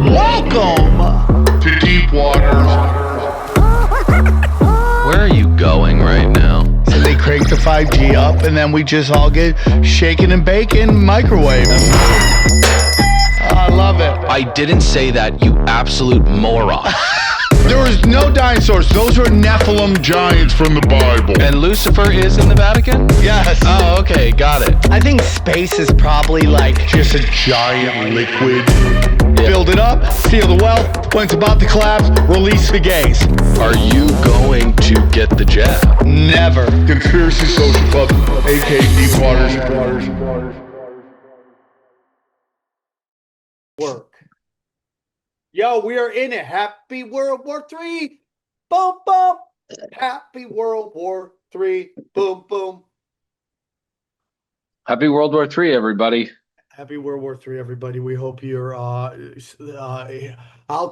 Welcome to Deep Waters. Where are you going right now? So they crank the 5G up, and then we just all get shaken and baking microwave. I love it. I didn't say that, you absolute moron. There was no dinosaurs. Those were Nephilim giants from the Bible. And Lucifer is in the Vatican? Yes. Oh, okay, got it. I think space is probably like just a giant liquid. Yeah. Build it up, seal the wealth. When it's about to collapse, release the gays. Are you going to get the jab? Never. Conspiracy Social Club, aka Deep Waters. Work. Yo, we are in it. Happy World War III. Boom, boom. Happy World War III. Boom, boom. Happy World War III, everybody. Happy World War III, everybody. We hope you're out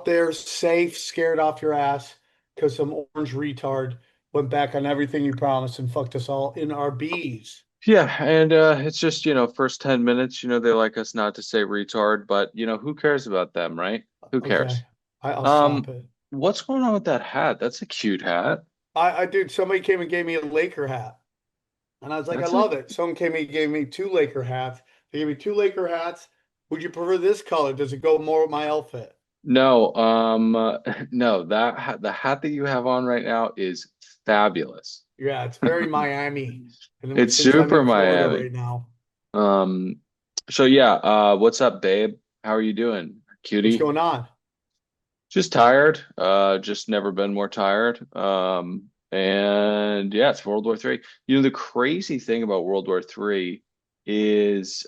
there safe, scared off your ass because some orange retard went back on everything you promised and fucked us all in our bees. Yeah, and it's just, first 10 minutes, they like us not to say retard, but, who cares about them, right? Who cares? Okay. I'll stop it. What's going on with that hat? That's a cute hat. I dude, somebody came and gave me a Laker hat. And I was like, I love it. Someone came and gave me two Laker hats. They gave me two Laker hats. Would you prefer this color? Does it go more with my outfit? No, no, the hat that you have on right now is fabulous. Yeah, it's very Miami. And It's since I'm in super Florida Miami. right now. So yeah, what's up, babe? How are you doing, cutie? What's going on? Just tired. Just never been more tired. And yeah, it's World War III. The crazy thing about World War III is,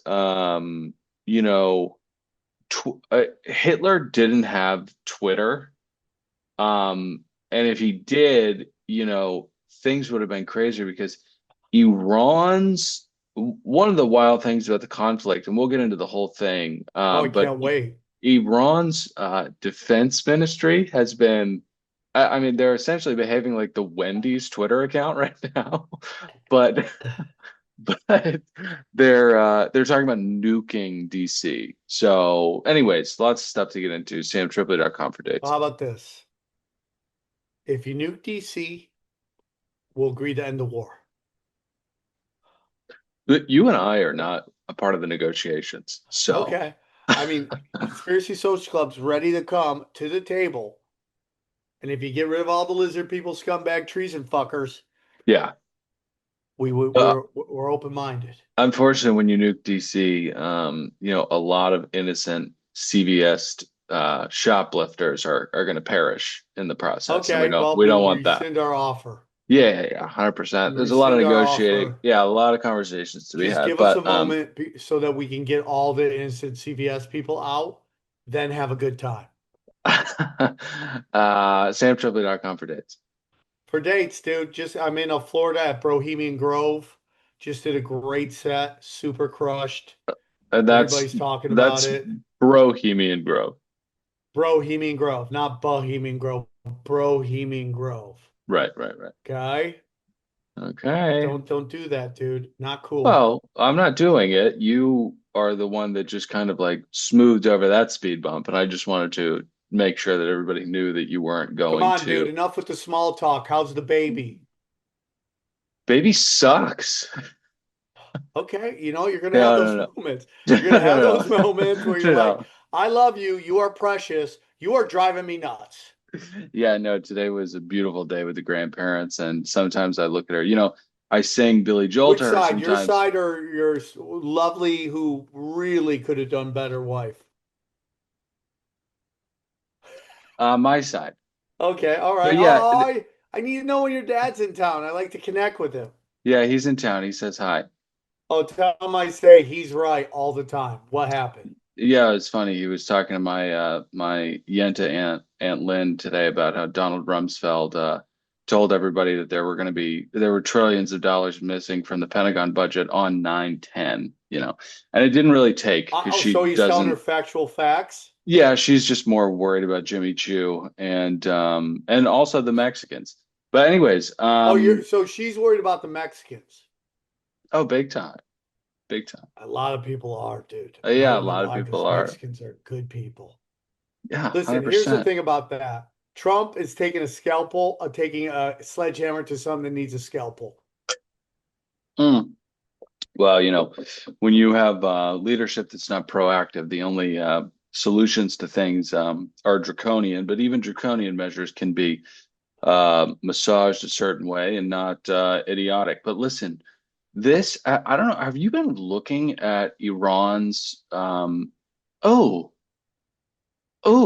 Hitler didn't have Twitter. And if he did, things would have been crazier because one of the wild things about the conflict, and we'll get into the whole thing. I But can't wait. Iran's defense ministry has been, I mean, they're essentially behaving like the Wendy's Twitter account right now, but they're talking about nuking DC. So, anyways, lots of stuff to get into. SamTripoli.com for dates. Well, how about this? If you nuke DC, we'll agree to end the war. But you and I are not a part of the negotiations. So, Okay. I mean, Conspiracy Social Club's ready to come to the table. And if you get rid of all the lizard people, scumbag, treason fuckers, yeah. we're open-minded. Unfortunately, when you nuke DC, a lot of innocent CVS shoplifters are going to perish in the process. Okay, And we don't want that. Rescind our offer. Yeah, 100%. There's a lot of Rescind our negotiating. offer. Yeah, a lot of conversations to be Just had. give us a moment so that we can get all the innocent CVS people out, then have a good time. SamTripoli.com for dates. For dates, dude, I'm in Florida at Bohemian Grove. Just did a great set, super crushed. And Everybody's talking about it. Bohemian Grove. Bohemian Grove, not Bohemian Grove. Bohemian Grove. Right. Okay. Okay. Don't do that, dude. Not cool. Well, I'm not doing it. You are the one that just kind of like smoothed over that speed bump, and I just wanted to make sure that everybody knew that you weren't going Come on, to. dude. Enough with the small talk. How's the baby? Baby sucks. Okay, you're gonna have those moments. You're gonna have those moments where you're like, I love you, you are precious, you are driving me nuts. Yeah, no, today was a beautiful day with the grandparents, and sometimes I look at her, I sing Billy Joel Which to her side? sometimes. Your side or your lovely who really could have done better wife? My side. Okay, all right. But yeah, I need to know when your dad's in town. I like to connect with him. Yeah, he's in town. He says hi. Oh, tell him I say he's right all the time. What happened? Yeah, it's funny. He was talking to my Yenta Aunt Lynn today about how Donald Rumsfeld told everybody that there were trillions of dollars missing from the Pentagon budget on 9/10, and it didn't really take because so he's telling her factual facts. Yeah, she's just more worried about Jimmy Choo and also the Mexicans. But anyways, so she's worried about the Mexicans. Oh, big time. Big time. A lot of people are, dude. Yeah, a lot of people are. Mexicans are good people. Yeah, Listen, here's the 100%. thing about that. Trump is taking a scalpel, taking a sledgehammer to something that needs a scalpel. Mm. Well, when you have leadership that's not proactive, the only solutions to things are draconian, but even draconian measures can be massaged a certain way and not idiotic. But listen, I don't know, have you been looking at Iran's oh,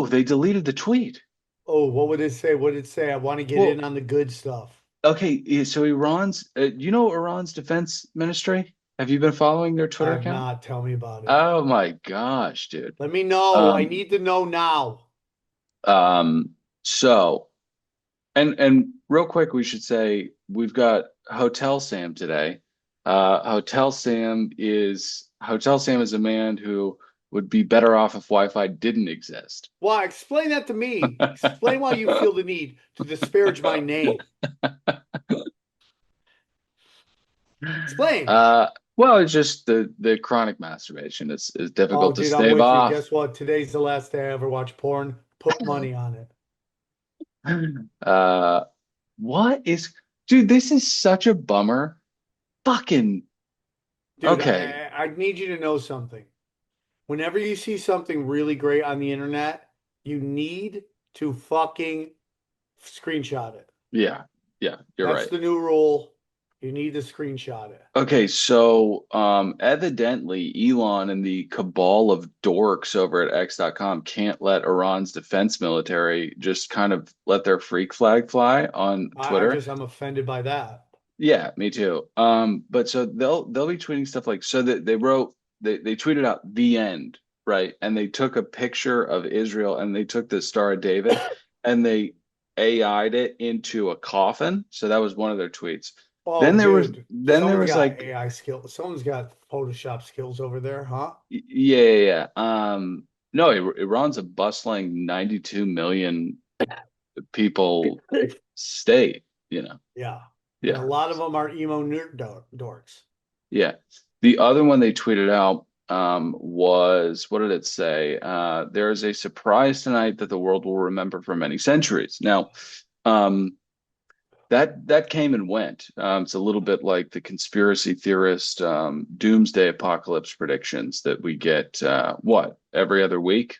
they deleted the tweet. Oh, what would it say? What did it say? I want to get in Well, on the good stuff. okay, yeah, so you know Iran's defense ministry? Have you been following their I Twitter have account? not. Tell me about it. Oh my gosh, dude. Let me know. I Um, need to know now. so and real quick, we should say we've got Hotel Sam today. Hotel Sam is a man who would be better off if Wi-Fi didn't exist. Why? Explain that to me. Explain why you feel the need to disparage my name. Explain. Uh, well, it's just the chronic masturbation is Oh, difficult to dude, I'm stave with you. off. Guess what? Today's the last day I ever watch porn. Put money on it. Uh, what is, dude, this is such a bummer. Fucking, Dude, okay. I need you to know something. Whenever you see something really great on the internet, you need to fucking screenshot it. Yeah, yeah, you're That's right. the new rule. You need to screenshot it. Okay, so evidently Elon and the cabal of dorks over at X.com can't let Iran's defense military just kind of let their freak flag fly on Twitter. I'm offended by that. Yeah, me too. But so they'll be tweeting stuff like, so that they tweeted out the end, right? And they took a picture of Israel and they took the Star of David and they AI'd it into a coffin. So that was one of their tweets. Oh, Then there was dude, then there someone's was got like, AI skills. Someone's got Photoshop skills over there, huh? yeah, yeah, yeah. No, Iran's a bustling 92 million people state, you know. Yeah. And a Yeah. lot of them are emo nerd dorks. Yeah. The other one they tweeted out was, what did it say? There is a surprise tonight that the world will remember for many centuries. Now, um, that came and went. It's a little bit like the conspiracy theorist doomsday apocalypse predictions that we get what, every other week?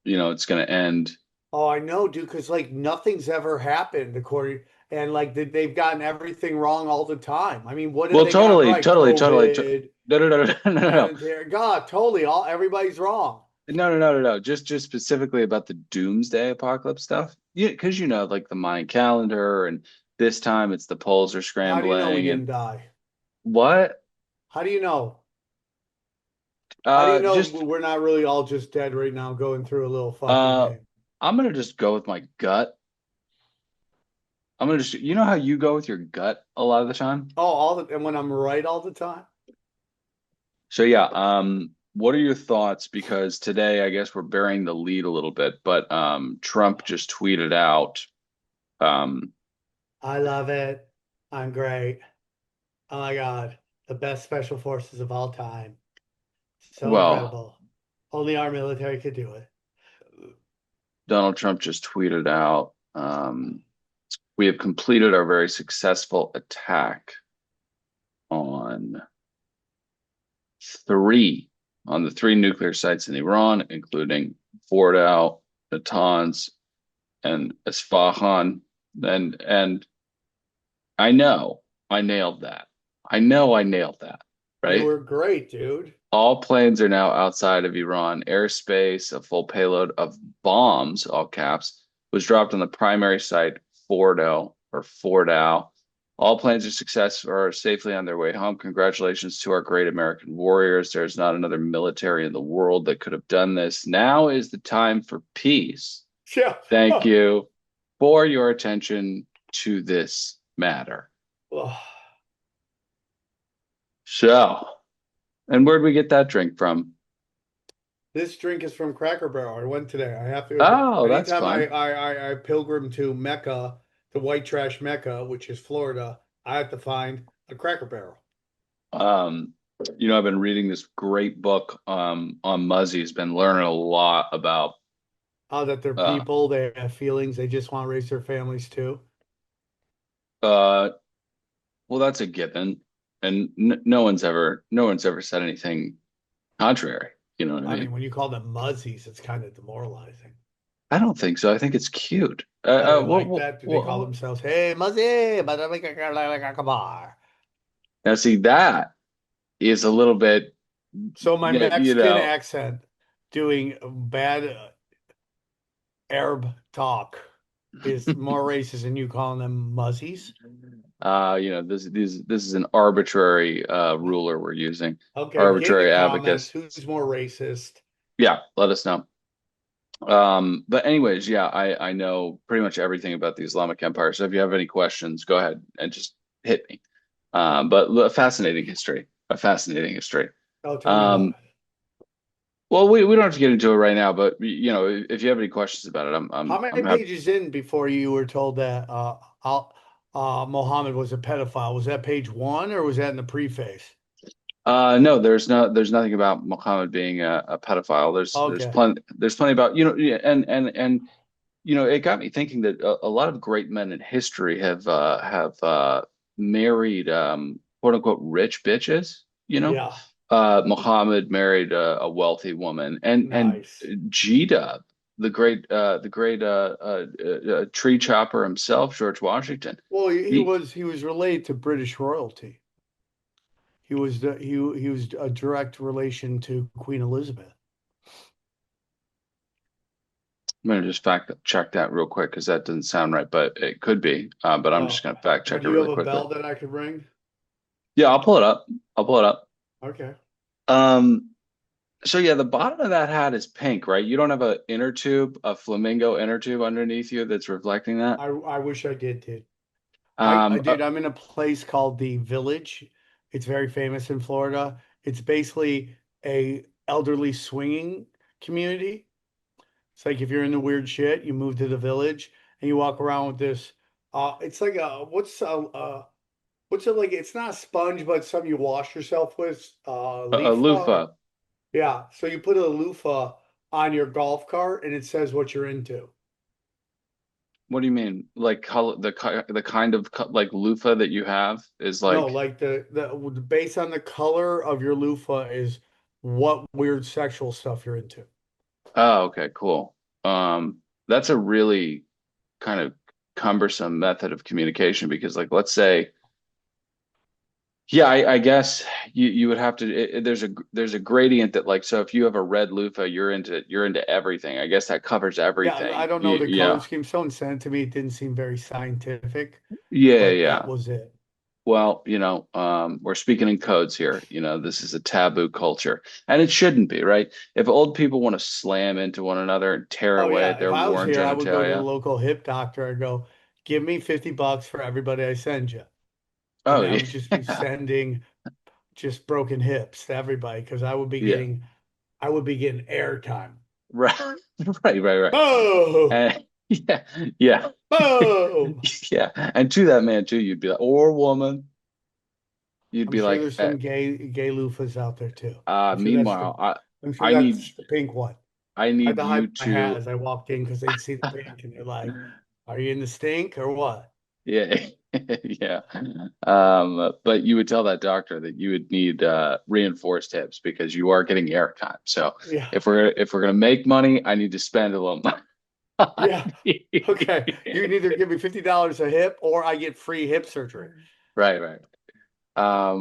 It's going to end. Oh, I know, dude, because like nothing's ever happened according, and like they've gotten everything wrong all the time. I mean, what have Well, they gotten totally, right? totally, totally. COVID, No, no, no, no, no, no, no. sanitary. God, totally. All everybody's wrong. No, no, no, no, no. Just specifically about the doomsday apocalypse stuff. Yeah, because like the Mayan calendar, and this time it's the poles are How do you know we scrambling, didn't and die? what? How do you know? How do you know Just we're not really all just dead right now, going through a little fucking uh, thing? I'm gonna just go with my gut. I'm gonna just, how you go with your gut a lot of the time. Oh, and when I'm right all the time. So yeah, what are your thoughts? Because today, I guess we're burying the lead a little bit, but Trump just tweeted out, um, I love it. I'm great. Oh my God, the best special forces of all time. So well, incredible. Only our military could do it. Donald Trump just tweeted out, we have completed our very successful attack on three on the three nuclear sites in Iran, including Fordow, Natanz, and Isfahan. And I know I nailed that. I know I nailed that, You right? were great, dude. All planes are now outside of Iran airspace. A full payload of bombs, all caps, was dropped on the primary site, Fordow. All planes are safely on their way home. Congratulations to our great American warriors. There's not another military in the world that could have done this. Now is the time for peace. Yeah. Thank you for your attention to this matter. Oh, So, and where'd we get that drink from? this drink is from Cracker Barrel. I went today. I have to. Oh, that's Anytime fun. I pilgrim to Mecca, the white trash Mecca, which is Florida, I have to find a Cracker Barrel. Um, I've been reading this great book on Muzzies, been learning a lot about That they're Uh, people, they have feelings, they just want to raise their families too. uh, well, that's a given, and no one's ever said anything contrary. You know what I I mean? mean, when you call them muzzies, it's kind of demoralizing. I don't think so. I think it's cute. Oh, they like that? Do they call Well, themselves, hey, muzzy, but I make a kabar? now see that is a little bit, So my yeah, you Mexican know, accent doing bad Arab talk is more racist than you calling them muzzies. this is an arbitrary ruler we're using, Okay, get in the arbitrary comments abacus. who's more racist. Yeah, let us know. But anyways, yeah, I know pretty much everything about the Islamic Empire. So if you have any questions, go ahead and just hit me. But a fascinating history, a fascinating history. Oh, tell me about Um, it. well, we don't have to get into it right now, but if you have any questions about it, How I'm many happy. pages in before you were told that Muhammad was a pedophile? Was that page one or was that in the preface? No, there's nothing about Muhammad being a pedophile. Okay. There's plenty about yeah, and it got me thinking that a lot of great men in history have married quote unquote rich bitches. Yeah. Muhammad married a wealthy woman, and Nice. G-Dub, the great tree chopper himself, George Washington. Well, he He was he was related to British royalty. He was a direct relation to Queen Elizabeth. I'm gonna just fact check that real quick because that doesn't sound right, but it could be. But I'm just Oh, gonna fact but check it do you have really a quickly. bell that I could ring? Yeah, I'll pull it up. I'll pull it up. Okay. Um, so yeah, the bottom of that hat is pink, right? You don't have a inner tube, a flamingo inner tube underneath you that's reflecting that. I wish I did, dude. I Um, uh, did. I'm in a place called the Village. It's very famous in Florida. It's basically a elderly swinging community. It's like if you're into weird shit, you move to the Village and you walk around with this. It's like what's it like? It's not a sponge, but it's something you wash yourself with. a Loofah. loofah. Yeah. So you put a loofah on your golf cart and it says what you're into. What do you mean? Like color, the kind of like loofah that you have is No, like, like the based on the color of your loofah is what weird sexual stuff you're into. oh, okay, cool. That's a really kind of cumbersome method of communication because, like, let's say, yeah, I guess you would have to. There's a gradient that, like, so if you have a red loofah, you're into everything. I guess that covers Yeah, I everything. don't know the color Yeah, scheme. Someone sent it to me. It didn't seem very scientific, yeah, but that yeah. was it. Well, we're speaking in codes here. This is a taboo culture, and it shouldn't be, right? If old people want to slam into one another and tear Oh away yeah, at if their I was worn here, I would go to the genitalia, local hip doctor. I go, give me $50 for everybody I send you, and oh I yeah, would just be sending just broken hips to everybody because yeah, I would be getting airtime. right, right. Boom, And yeah, yeah, boom. yeah. And to that man too, you'd be like, or woman, you'd I'm be sure like, there's some gay loofahs out there too. meanwhile, I'm sure I need, that's the pink one. I I had need to hide you my hat to, as I walked in because they'd see the pink and they're like, "Are you in the stink or what?" yeah, yeah. But you would tell that doctor that you would need reinforced hips because you are getting airtime. So Yeah, if we're gonna make money, I need to spend a little yeah. money. Okay, you can either give me $50 a hip or I get free hip surgery. Right, right.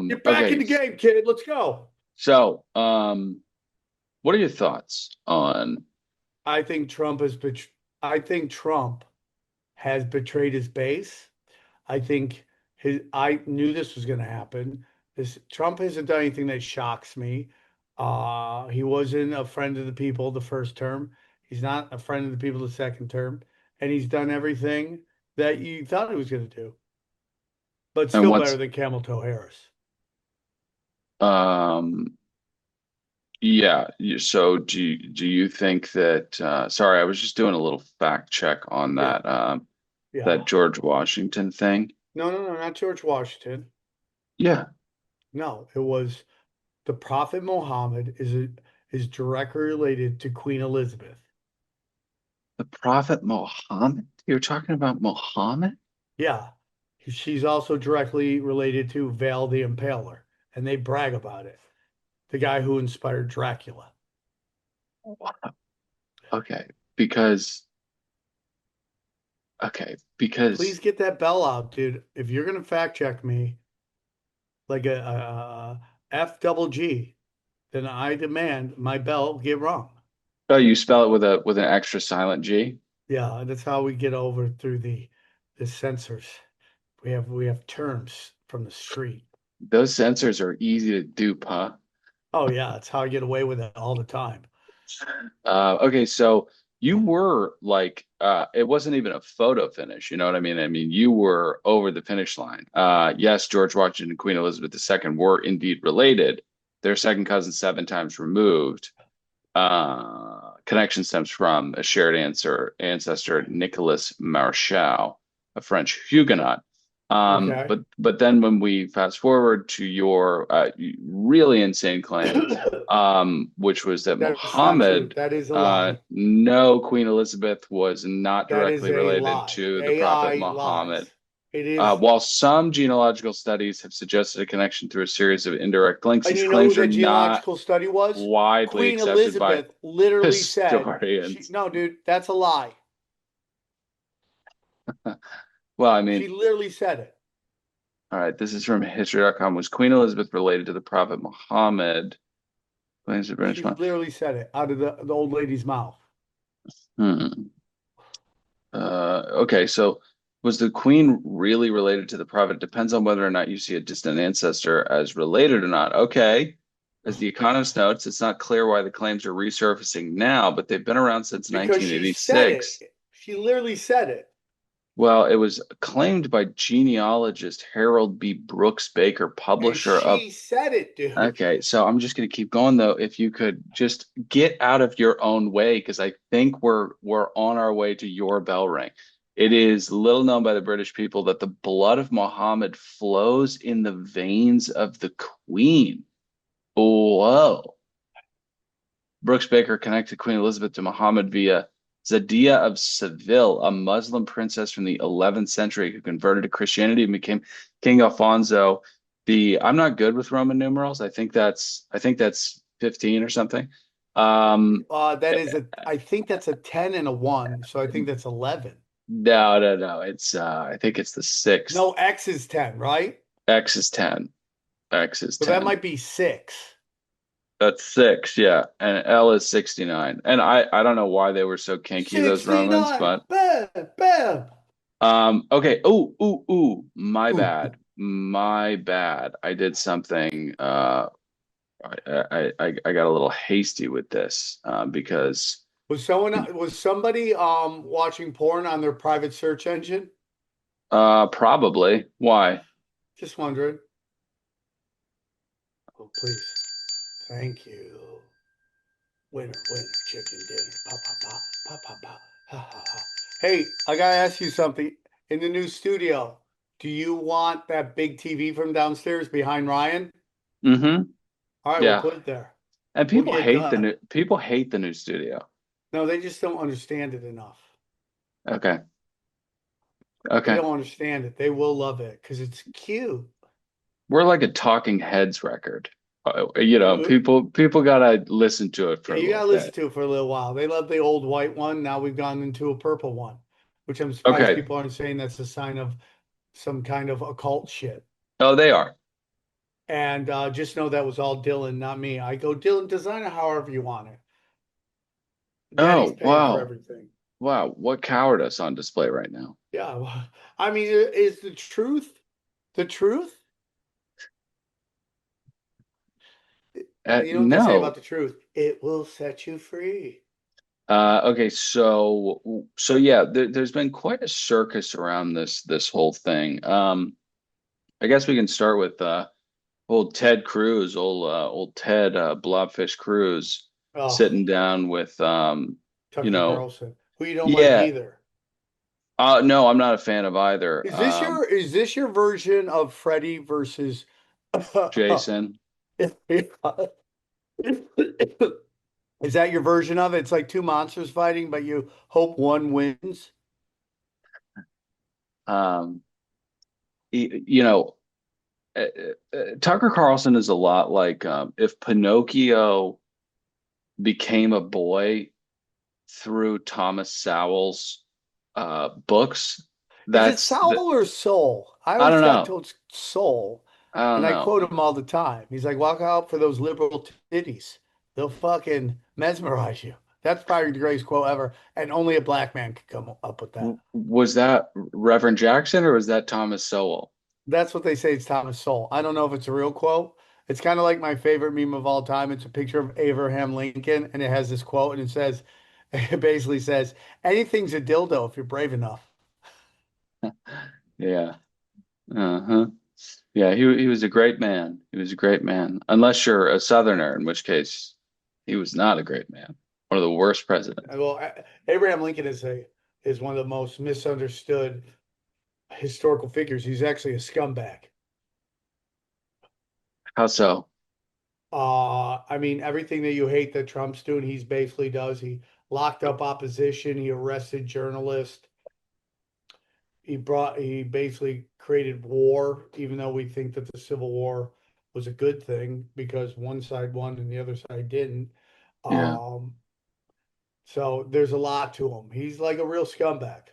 Get back in Okay. the game, kid. Let's go. So, what are your thoughts on? I think Trump has I think Trump has betrayed his base. I think I knew this was going to happen. This Trump hasn't done anything that shocks me. He wasn't a friend of the people the first term. He's not a friend of the people the second term, and he's done everything that you thought he was going to do, but And still better what's than Camel Toe Harris. um Yeah. So do you think that sorry, I was just doing a little fact check on Yeah, that yeah. George Washington thing. No, no, no, not George Washington. Yeah. No, it was the Prophet Muhammad is directly related to Queen Elizabeth. The Prophet Muhammad? You're talking about Muhammad? Yeah. She's also directly related to Val the Impaler, and they brag about it. The guy who inspired Dracula. Okay, because Please get that bell out, dude. If you're gonna fact check me like a F double G, then I demand my bell get wrong. oh, you spell it with an extra silent G? Yeah, that's how we get over through the censors. We have terms from the street. Those sensors are easy to dupe, huh? Oh yeah, that's how I get away with it all the time. Okay, so you were like, it wasn't even a photo finish, you know what I mean? I mean, you were over the finish line. Yes, George Washington and Queen Elizabeth II were indeed related. They're second cousins 7 times removed. Connection stems from a shared ancestor, Nicolas Marchal, a French Huguenot. Okay. But then when we fast forward to your really insane claim, which was that That's not true. Muhammad, That is a lie. no, Queen Elizabeth was not That is directly a related lie. to the Prophet AI lies. Muhammad. It is. While some genealogical studies have suggested a connection through a series of indirect links, And these you know who claims are that not genealogical study was? widely Queen accepted by Elizabeth literally said, historians. no, dude, that's a lie. Well, I She mean, literally said it. all right, this is from history.com. Was Queen Elizabeth related to the Prophet Muhammad? Claims of British She literally said it out of the old lady's mouth. Hmm. Okay, so was the Queen really related to the Prophet? Depends on whether or not you see a distant ancestor as related or not. Okay. As The Economist notes, it's not clear why the claims are resurfacing now, but they've been around since Because she said it. 1986. She literally said it. Well, it was claimed by genealogist Harold B. Brooks Baker, And publisher of. she said it, dude. Okay, so I'm just going to keep going though. If you could just get out of your own way, because I think we're on our way to your bell ring. It is little known by the British people that the blood of Muhammad flows in the veins of the Queen. Whoa. Brooks Baker connected Queen Elizabeth to Muhammad via Zadia of Seville, a Muslim princess from the 11th century who converted to Christianity and became King Alfonso. I'm not good with Roman numerals. I think that's 15 or something. I think that's a 10 and a 1. So I think that's 11. No. I think it's the sixth. No, X is 10, right? X is 10. X is So that 10. might be 6. That's 6, yeah. And L is 69. And I don't know why they were so kinky, those Romans, 69. but Bam, bam. okay. Oh, my Ooh. bad. My bad. I did something I got a little hasty with this because Was somebody watching porn on their private search engine? probably. Why? Just wondering. Oh, please. Thank you. Winner, chicken dinner. Pa pa pa pa pa pa. Ha ha ha. Hey, I gotta ask you something. In the new studio, do you want that big TV from downstairs behind Ryan? Mm-hmm. All right, we'll Yeah. put it there. And We'll people get hate done. people hate the new studio. No, they just don't understand it enough. Okay. They Okay. don't understand it. They will love it because it's cute. We're like a Talking Heads record. People gotta listen to it for Yeah, a you little gotta listen bit. to it for a little while. They love the old white one. Now we've gone into a purple one, which I'm surprised Okay. people aren't saying that's a sign of some kind of occult shit. Oh, they are. And just know that was all Dylan, not me. I go, Dylan, design it however you want it. Daddy's Oh, paying for wow. everything. Wow, what cowardice on display right now. Yeah, well, I mean, is the truth the truth? You know what they say about No. the truth? It will set you free. Okay, so yeah, there's been quite a circus around this whole thing. I guess we can start with old Ted Cruz, old Ted Blobfish Cruz, Oh, sitting down with you Tucker know, Carlson, who you don't like yeah. either. No, I'm not a fan of either. Is this your version of Freddy versus Jason. Is that your version of it? It's like two monsters fighting, but you hope one wins. Um, you know, Tucker Carlson is a lot like if Pinocchio became a boy through Thomas Sowell's books. Is it That's Soul or Soul? I I always don't got know. told Soul, I don't and I know. quote him all the time. He's like, "Walk out for those liberal titties; they'll fucking mesmerize you." That's probably the greatest quote ever, and only a black man could come up with that. Was that Reverend Jackson or was that Thomas Sowell? That's what they say. It's Thomas Sowell. I don't know if it's a real quote. It's kind of like my favorite meme of all time. It's a picture of Abraham Lincoln, and it has this quote, and it says, it basically says, "Anything's a dildo if you're brave enough." Yeah. Uh-huh. Yeah, he was a great man. He was a great man. Unless you're a Southerner, in which case he was not a great man. One of the worst presidents. Well, Abraham Lincoln is one of the most misunderstood historical figures. He's actually a scumbag. How so? I mean, everything that you hate that Trump's doing, he's basically does. He locked up opposition. He arrested journalists. He basically created war, even though we think that the Civil War was a good thing because one side won and the other side didn't. Yeah. Um, so there's a lot to him. He's like a real scumbag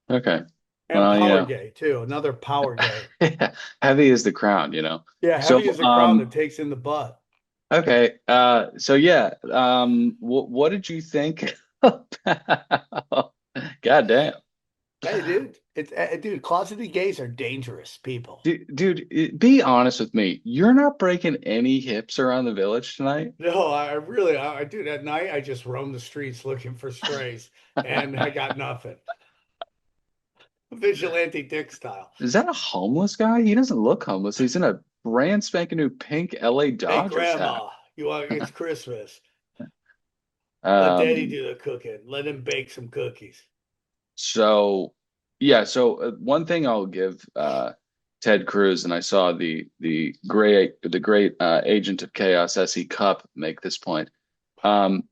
Okay. and Well, power gay too. Another power gay. heavy is the crown, you know. Yeah, So, heavy as a crown that takes in the butt. okay. So yeah. What did you think about? God damn. Hey, dude, dude. Closeted gays are dangerous people. Be honest with me. You're not breaking any hips around the village tonight. No, I really, I dude. At night, I just roam the streets looking for strays, and I got nothing. Vigilante dick style. Is that a homeless guy? He doesn't look homeless. He's in a brand spanking new pink LA Hey, Dodgers hat. grandma, you want? It's Christmas. Let Daddy Um, do the cooking. Let him bake some cookies. so yeah, so one thing I'll give Ted Cruz, and I saw the great agent of chaos SE Cup make this point. Um,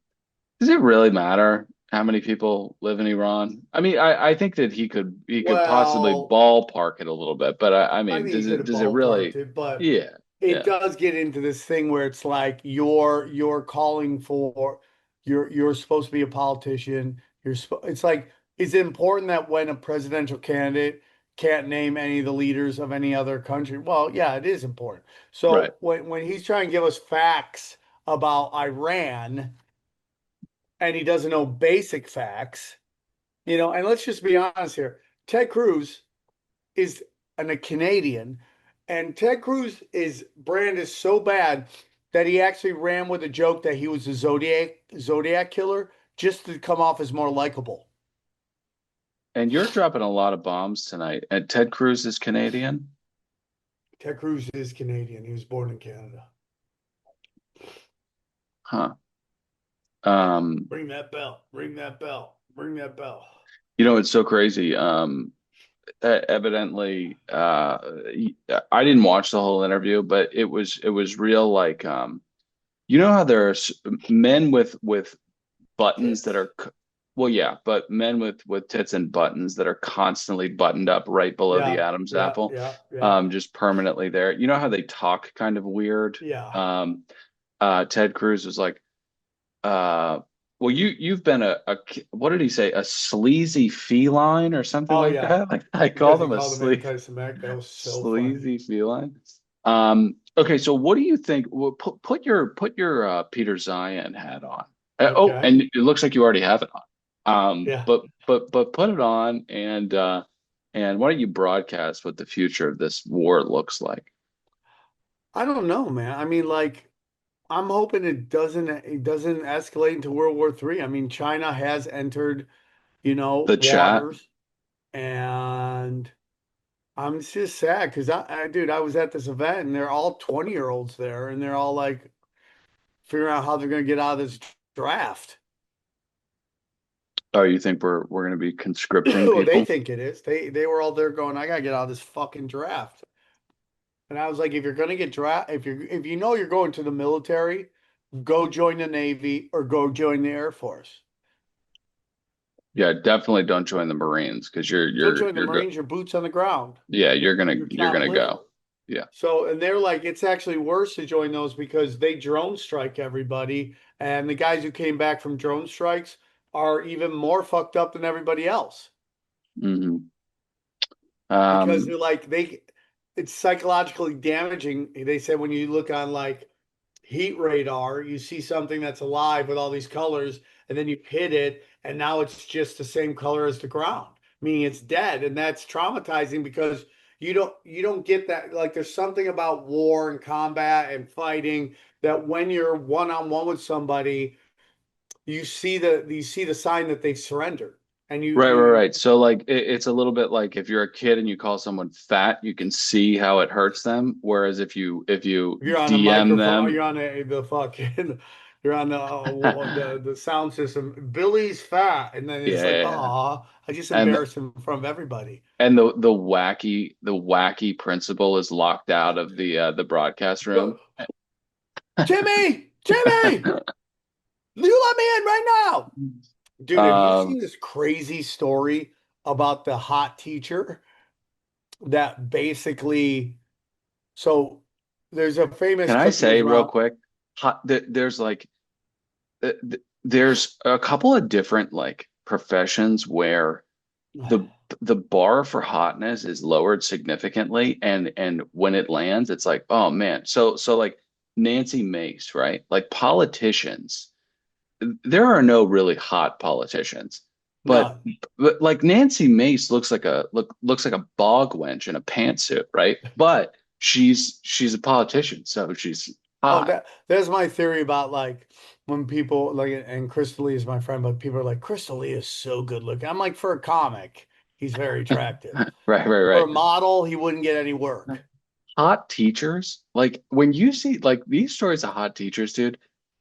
does it really matter how many people live in Iran? I mean, I think that he could possibly Well, ballpark it a little bit, but I I mean, think he could have does it ballparked really? it, but Yeah, it yeah, does get into this thing where it's like you're calling for you're supposed to be a politician. It's like is it important that when a presidential candidate can't name any of the leaders of any other country? Well, yeah, it is important. right. So when he's trying to give us facts about Iran and he doesn't know basic facts, and let's just be honest here. Ted Cruz is a Canadian, and Ted Cruz is brand is so bad that he actually ran with a joke that he was a Zodiac killer just to come off as more likable. And you're dropping a lot of bombs tonight. And Ted Cruz is Canadian? Ted Cruz is Canadian. He was born in Canada. Huh. Um, Ring that bell. Ring that bell. Ring that bell. it's so crazy. Evidently, I didn't watch the whole interview, but it was real like how there's men with buttons that Tits. are well, yeah, but men with tits and buttons that are constantly buttoned up right below the Yeah, Adam's yeah, apple, yeah, yeah, just permanently there. You know how they talk kind of weird? yeah. Ted Cruz was like, uh, well, you've been what did he say? A sleazy feline or something Oh like yeah, that? Like I because called he him a called him anti-Semitic. That was so funny. sleazy feline. Okay, so what do you think? Well, put your Peter Zion hat on. Oh, Okay. and it looks like you already have it on. Yeah. But put it on and why don't you broadcast what the future of this war looks like? I don't know, man. I mean, like, I'm hoping it doesn't escalate into World War III. I mean, China has entered, The chat. waters, and I'm just sad because dude, I was at this event and they're all 20-year-olds there, and they're all like figuring out how they're going to get out of this draft. Oh, you think we're going to be conscripting They people? think it is. They were all there going, I got to get out of this fucking draft. And I was like, if you're going to get draft, if you know you're going to the military go join the Navy or go join the Air Force. Yeah, definitely don't join the Marines because Don't join the Marines, your boots on the ground. yeah, You're you're top gonna living. go. Yeah. So, and they're like, it's actually worse to join those because they drone strike everybody. And the guys who came back from drone strikes are even more fucked up than everybody else hmm because Um, they're like, it's psychologically damaging. They said when you look on like heat radar, you see something that's alive with all these colors, and then you hit it, and now it's just the same color as the ground, meaning it's dead, and that's traumatizing because you don't get that. Like there's something about war and combat and fighting that when you're one on one with somebody, you see the sign that they've surrendered, and right. So like it's a little bit like if you're a kid and you call someone fat, you can see how it hurts them. Whereas if you you're on the DM microphone, them, you're on the fucking, you're on the sound system. Billy's fat, and then it's like, yeah, oh, I just and embarrassed him in front of everybody. and the wacky principal is locked out of the broadcast room. Jimmy, Jimmy, you let me in right now, dude. Have you Um, seen this crazy story about the hot teacher that basically? So there's a famous can I clip that say goes real around. quick? There's like there's a couple of different like professions where the the bar for hotness is lowered significantly, and when it lands it's like, oh man. So like Nancy Mace, right? Like politicians, there are no really hot politicians, but No, like Nancy Mace looks like a bog wench in a pantsuit, right? But she's a politician, so she's oh, hot. that's my theory about like when people like, and Crystal Lee is my friend, but people are like, Crystal Lee is so good looking. I'm like, for a comic, he's very attractive. For Right. a model, he wouldn't get any work. Hot teachers, like when you see like these stories of hot teachers, dude,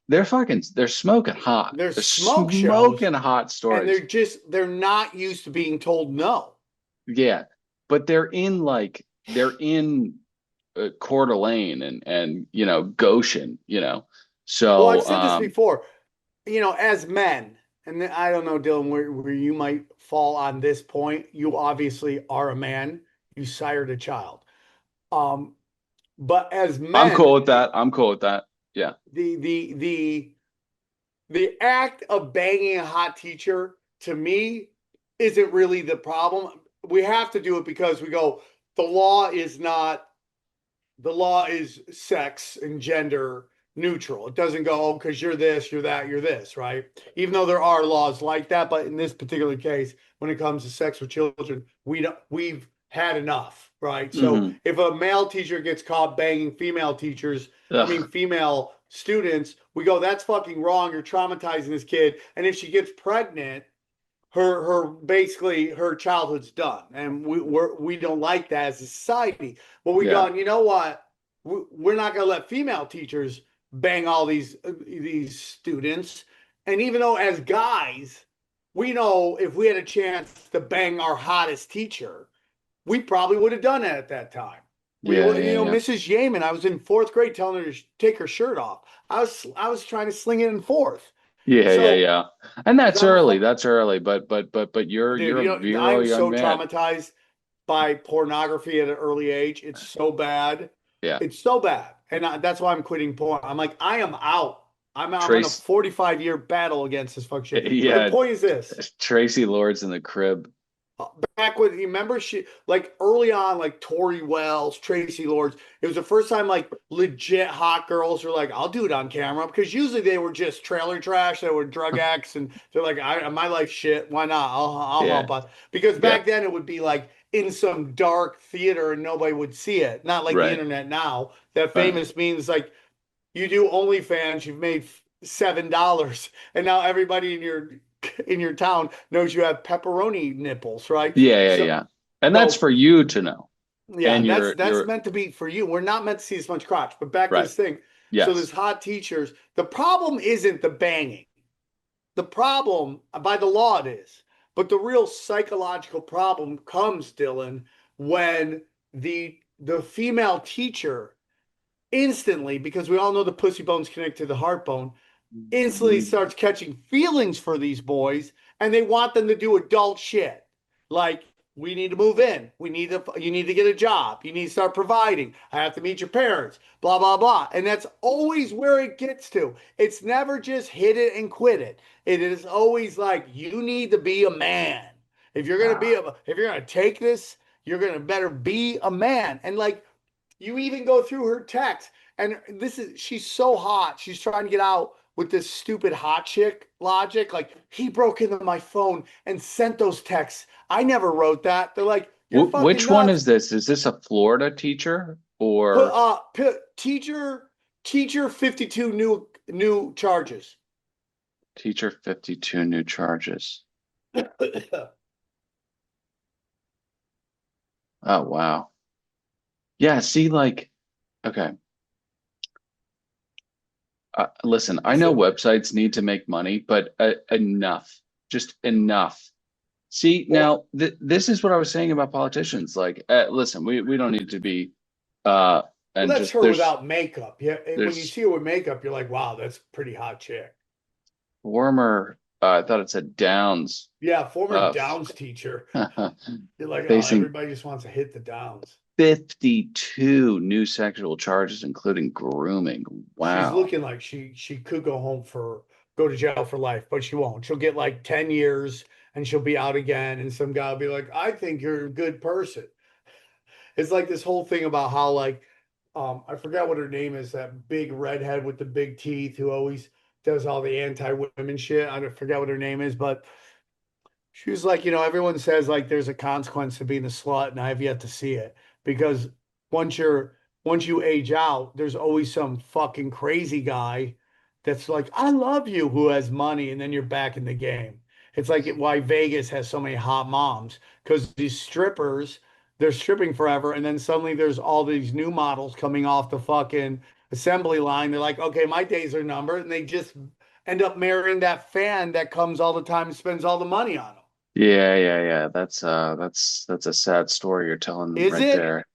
they're smoking hot. There's They're smoke shows, smoking hot and stories. they're not used to being told no. Yeah. But they're in Coeur d'Alene and Goshen, Well, I've So said this before, as men, and I don't know, Dylan, where you might fall on this point. You obviously are a man. You sired a child. Um, but as I'm men, cool with that. I'm cool with that. Yeah. the the the the act of banging a hot teacher to me isn't really the problem. We have to do it because we go, the law is not, the law is sex and gender neutral. It doesn't go, oh, because you're this, you're that, you're this, right? Even though there are laws like that, but in this particular case, when it comes to sex with children, we've had enough, right? So hmm if a male teacher gets caught banging female teachers, I mean Ugh. female students, we go, that's fucking wrong. You're traumatizing this kid. And if she gets pregnant, her basically her childhood's done, and we don't like that as a society. But we Yeah. gone, you know what? We're not going to let female teachers bang all these students. And even though as guys, we know if we had a chance to bang our hottest teacher, we probably would have done it at that time. We Yeah. would, Yeah. Yeah. Mrs. Yeaman, I was in fourth grade telling her to take her shirt off. I was trying to sling it in fourth. So Yeah. And because that's I'm a early. fuck. That's early. But Dude, you're a I'm virile young so man. traumatized by pornography at an early age. It's so bad. Yeah. It's so bad. And that's why I'm quitting porn. I'm like, I am out. I'm on a Trace. 45-year battle against this fuck shit. But the Yeah. point is this. Tracy Lords in the crib. Back when you remember she like early on, like Tori Wells, Tracy Lords, it was the first time like legit hot girls were like, I'll do it on camera because usually they were just trailer trash, they were drug addicts, and they're like, my life shit, why not? I'll Yeah. help out. Because Yeah. back then it would be like in some dark theater and nobody would see it. Not like the Right. internet now. That Right. famous means like you do OnlyFans, you've made $7, and now everybody in your town knows you have pepperoni nipples, right? So Yeah. And that's so for you to know. yeah, And that's you're meant to be for you. We're not meant to see as much crotch. But back to right. this thing. So Yes. this hot teachers, the problem isn't the banging. The problem, by the law, it is. But the real psychological problem comes, Dylan, when the female teacher instantly, because we all know the pussy bone's connected to the heart bone, instantly starts catching feelings for these boys, and they want them to do adult shit. Like, we need to move in. You need to get a job. You need to start providing. I have to meet your parents, blah, blah, blah. And that's always where it gets to. It's never just hit it and quit it. It is always like, you need to be a man. If you're gonna take this, you're gonna better be a man. And like, you even go through her text, and she's so hot. She's trying to get out with this stupid hot chick logic. Like, he broke into my phone and sent those texts. I never wrote that. They're like, you're fucking Which one nuts. is this? Is this a Florida teacher Put or teacher 52 new charges. teacher 52 new charges? Oh, wow. Yeah, see, like, okay. Listen, I know websites need to make money, but enough, just enough. See, now this is what I was saying about politicians. Like, listen, we don't need to be, and That's just her without makeup. Yeah, and when you there's see her with makeup, you're like, wow, that's a pretty hot chick. former, I thought it said Downs, Yeah, former uh, Downs teacher. You're like, oh, facing everybody just wants to hit the Downs. 52 new sexual charges, including grooming. She's Wow. looking like she could go to jail for life, but she won't. She'll get like 10 years and she'll be out again. And some guy will be like, I think you're a good person. It's like this whole thing about how like I forgot what her name is, that big redhead with the big teeth who always does all the anti-women shit. I don't forget what her name is, but she was like, everyone says like there's a consequence to being a slut, and I have yet to see it, because once you're once you age out, there's always some fucking crazy guy that's like, I love you, who has money, and then you're back in the game. It's like why Vegas has so many hot moms, because these strippers, they're stripping forever, and then suddenly there's all these new models coming off the fucking assembly line. They're like, okay, my days are numbered, and they just end up marrying that fan that comes all the time and spends all the money on them. Yeah. That's a sad story you're telling Is right it? there.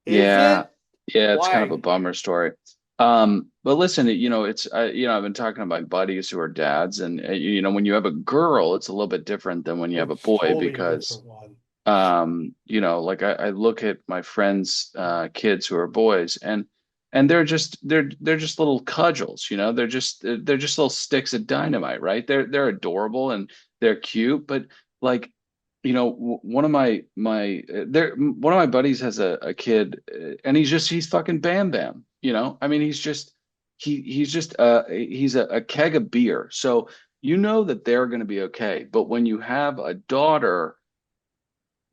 Is Yeah. it? Yeah, it's kind of a Why? bummer story. But listen, I've been talking to my buddies who are dads, and when you have a girl, it's a little bit different than when you have a It's boy totally a because different one. like I look at my friends' kids who are boys, and they're just little cudgels, they're just little sticks of dynamite, right? They're adorable and they're cute, but like, one of my buddies has a kid, and he's fucking Bam Bam, I mean, he's a keg of beer, so that they're going to be okay. But when you have a daughter,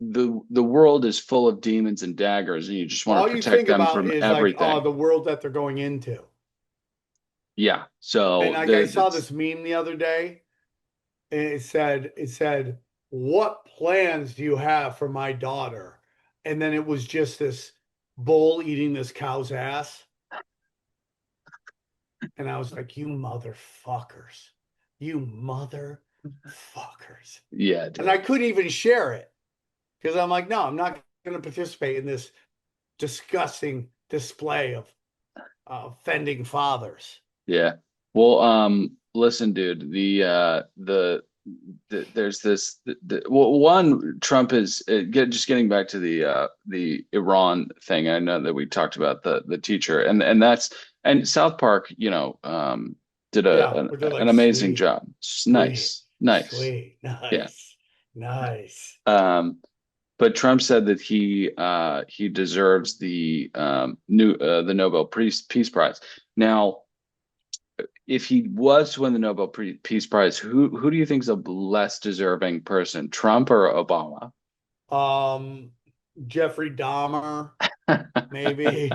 the world is full of demons and daggers, and you just want All to you protect think them about from is like, oh, everything. the world that they're going into. Yeah. And So like I saw this meme the other day, and it said, what plans do you have for my daughter? And then it was just this bull eating this cow's ass. And I was like, you motherfuckers. You motherfuckers. yeah, And I dude. couldn't even share it, because I'm like, no, I'm not going to participate in this disgusting display of offending fathers. Yeah. Well, listen, dude, there's this, well, one, Trump is just getting back to the Iran thing. I know that we talked about the teacher, and South Park, did Yeah, where they're an like, amazing sweet, job. sweet, Nice. sweet, Yeah. nice, nice. But Trump said that he deserves the Nobel Peace Prize. Now, if he was to win the Nobel Peace Prize, who do you think is a less deserving person, Trump or Obama? Um, Jeffrey Dahmer, maybe,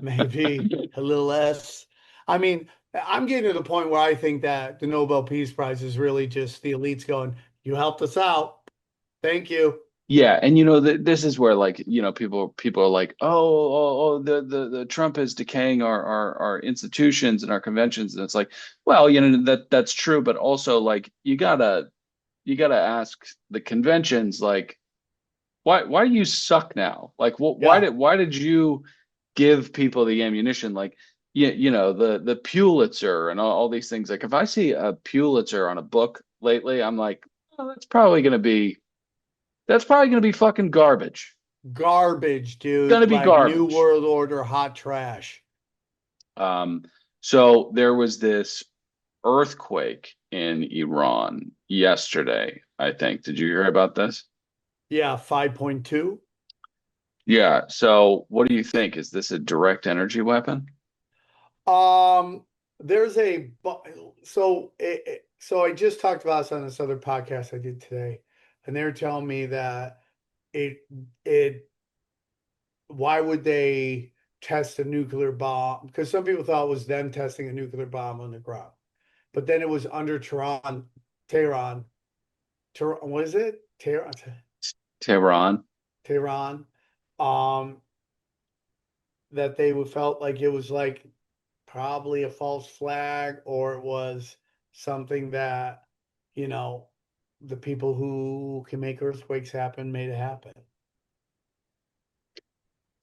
maybe a little less. I mean, I'm getting to the point where I think that the Nobel Peace Prize is really just the elites going, you helped us out. Thank you. Yeah, and this is where, like, people are like, oh, the Trump is decaying our institutions and our conventions, and it's like, well, that's true, but also, like, you gotta ask the conventions, like, why do you suck now? Like, Yeah. why did you give people the ammunition, like you know, the Pulitzer and all these things. Like if I see a Pulitzer on a book lately, I'm like, oh, that's probably gonna be fucking garbage. Garbage, dude. Gonna be Like New garbage. World Order, hot trash. Um, so there was this earthquake in Iran yesterday, I think. Did you hear about this? Yeah, 5.2. Yeah. So what do you think? Is this a direct energy weapon? Um, there's a so I just talked about this on this other podcast I did today, and they were telling me that it it why would they test a nuclear bomb? Because some people thought it was them testing a nuclear bomb on the ground, but then it was under Tehran, what is it? Tehran. Tehran, um, that they would felt like it was like probably a false flag or it was something that, you know, the people who can make earthquakes happen made it happen.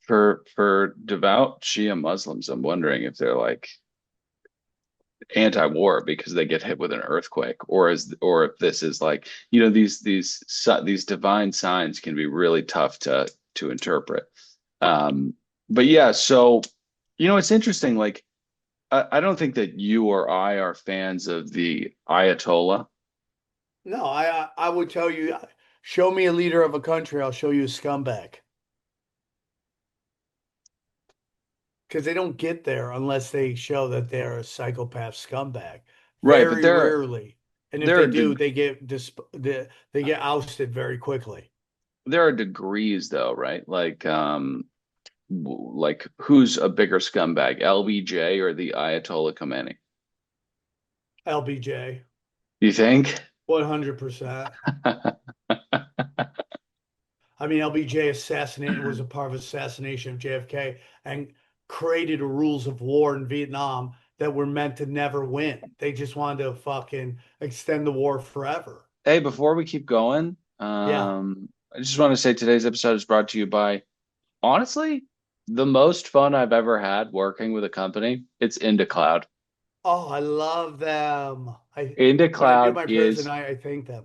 For devout Shia Muslims, I'm wondering if they're like anti-war because they get hit with an earthquake, or if this is like, you know, these divine signs can be really tough to interpret. But yeah, so you know, it's interesting. Like, I don't think that you or I are fans of the Ayatollah. No, I would tell you, show me a leader of a country, I'll show you a scumbag. Because they don't get there unless they show that they're a psychopath scumbag. Right, but Very rarely. And if there they are do, they get ousted very quickly. there are degrees though, right? Like who's a bigger scumbag, LBJ or the Ayatollah Khomeini? LBJ, You think? 100%. I mean, LBJ assassinated was a part of assassination of JFK and created the rules of war in Vietnam that were meant to never win. They just wanted to fucking extend the war forever. Hey, before we keep going, Yeah. I just want to say today's episode is brought to you by, honestly, the most fun I've ever had working with a company. It's IndaCloud. Oh, I love them. When I do IndaCloud my prayers at is night, I thank them.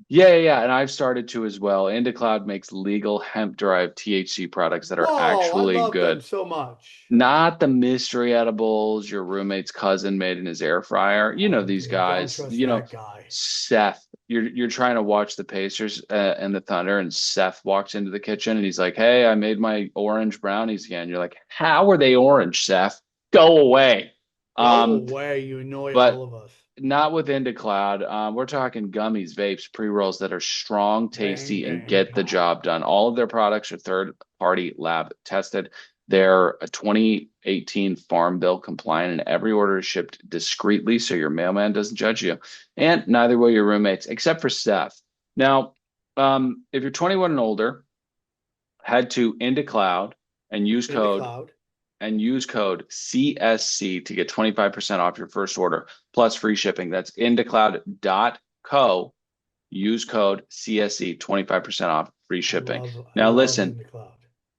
yeah, and I've started to as well. IndaCloud makes legal hemp-derived THC products that are Whoa, I actually love them good. so much. Not the mystery edibles your roommate's cousin made in his air fryer. You know Oh, these dude, don't guys. trust You know, that guy. Seth. You're trying to watch the Pacers and the Thunder, and Seth walks into the kitchen and he's like, "Hey, I made my orange brownies again." You're like, "How are they orange, Seth? Go away." Go Um, away, you annoy all but of us. not with IndaCloud. We're talking gummies, vapes, pre-rolls that are strong, Bang, tasty, and bang. get the job done. All of their products are third-party lab tested. They're a 2018 Farm Bill compliant, and every order is shipped discreetly so your mailman doesn't judge you. And neither will your roommates, except for Seth. Now, if you're 21 and older, head to IndaCloud and use In the code cloud. CSC to get 25% off your first order plus free shipping. That's indacloud.co. Use code CSC, 25% off free shipping. I Now, love listen, in the cloud.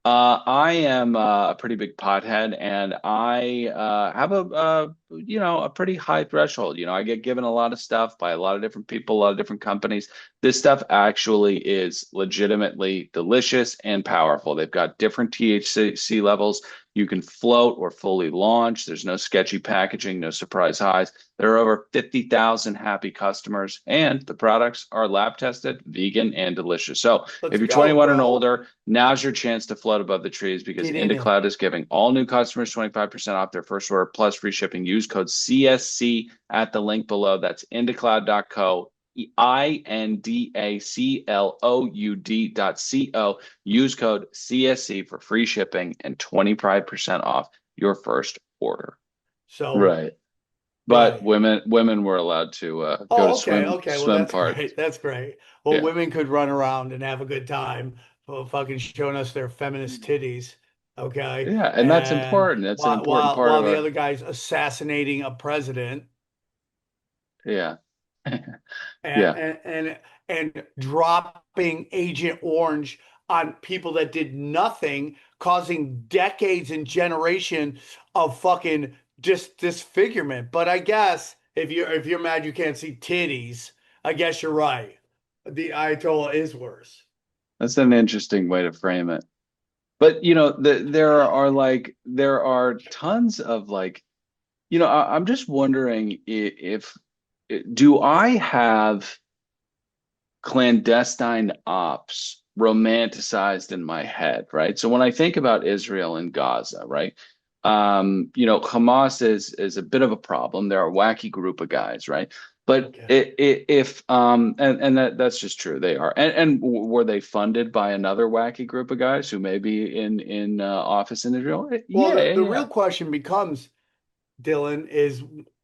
I am a pretty big pothead, and I have you know, a pretty high threshold. You know, I get given a lot of stuff by a lot of different people, a lot of different companies. This stuff actually is legitimately delicious and powerful. They've got different THC levels. You can float or fully launch. There's no sketchy packaging, no surprise highs. There are over 50,000 happy customers, and the products are lab tested, vegan, and delicious. So Let's if you're go, 21 and bro. older, now's your chance to float above the trees because Get in it. IndaCloud is giving all new customers 25% off their first order plus free shipping. Use code CSC at the link below. That's indacloud.co, INDACLOUD.co. Use code CSC for free shipping and 25% off your first order. So, Right. But right. women were allowed to go to Oh, okay, okay. Well, swim that's parts. great. That's great. Well, Yeah. women could run around and have a good time, fucking showing us their feminist titties, okay? Yeah, and that's And important. That's an important part while of the our other guy's assassinating a president yeah. and Yeah. and and, and dropping Agent Orange on people that did nothing, causing decades and generation of fucking just disfigurement. But I guess if you're mad you can't see titties, I guess you're right. The Ayatollah is worse. That's an interesting way to frame it. But there are tons of like, I'm just wondering if do I have clandestine ops romanticized in my head, right? So when I think about Israel and Gaza, right? Hamas is a bit of a problem. They're a wacky group of guys, right? But Okay. if and that's just true. They are. And were they funded by another wacky group of guys who may be in office in Israel? Well, Yeah, the yeah. real question becomes, Dylan, is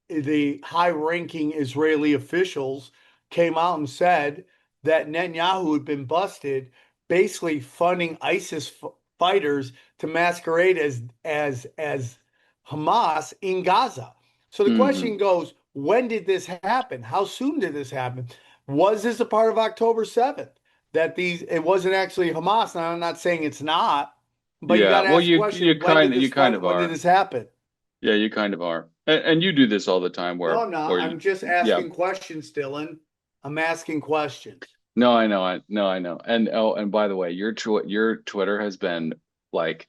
the high-ranking Israeli officials came out and said that Netanyahu had been busted, basically funding ISIS fighters to masquerade as Hamas in Gaza. So the Hmm. question goes, when did this happen? How soon did this happen? Was this a part of October 7th? That it wasn't actually Hamas. Now, I'm not saying it's not, but you Yeah. got to Well, ask the you question, when did kind of this you kind start? of When did are. this happen? Yeah, you kind of are. And you do this all the time No, where I'm not. where you I'm just yeah. asking questions, Dylan. I'm asking questions. No, I know. I know. And oh, and by the way, your Twitter has been like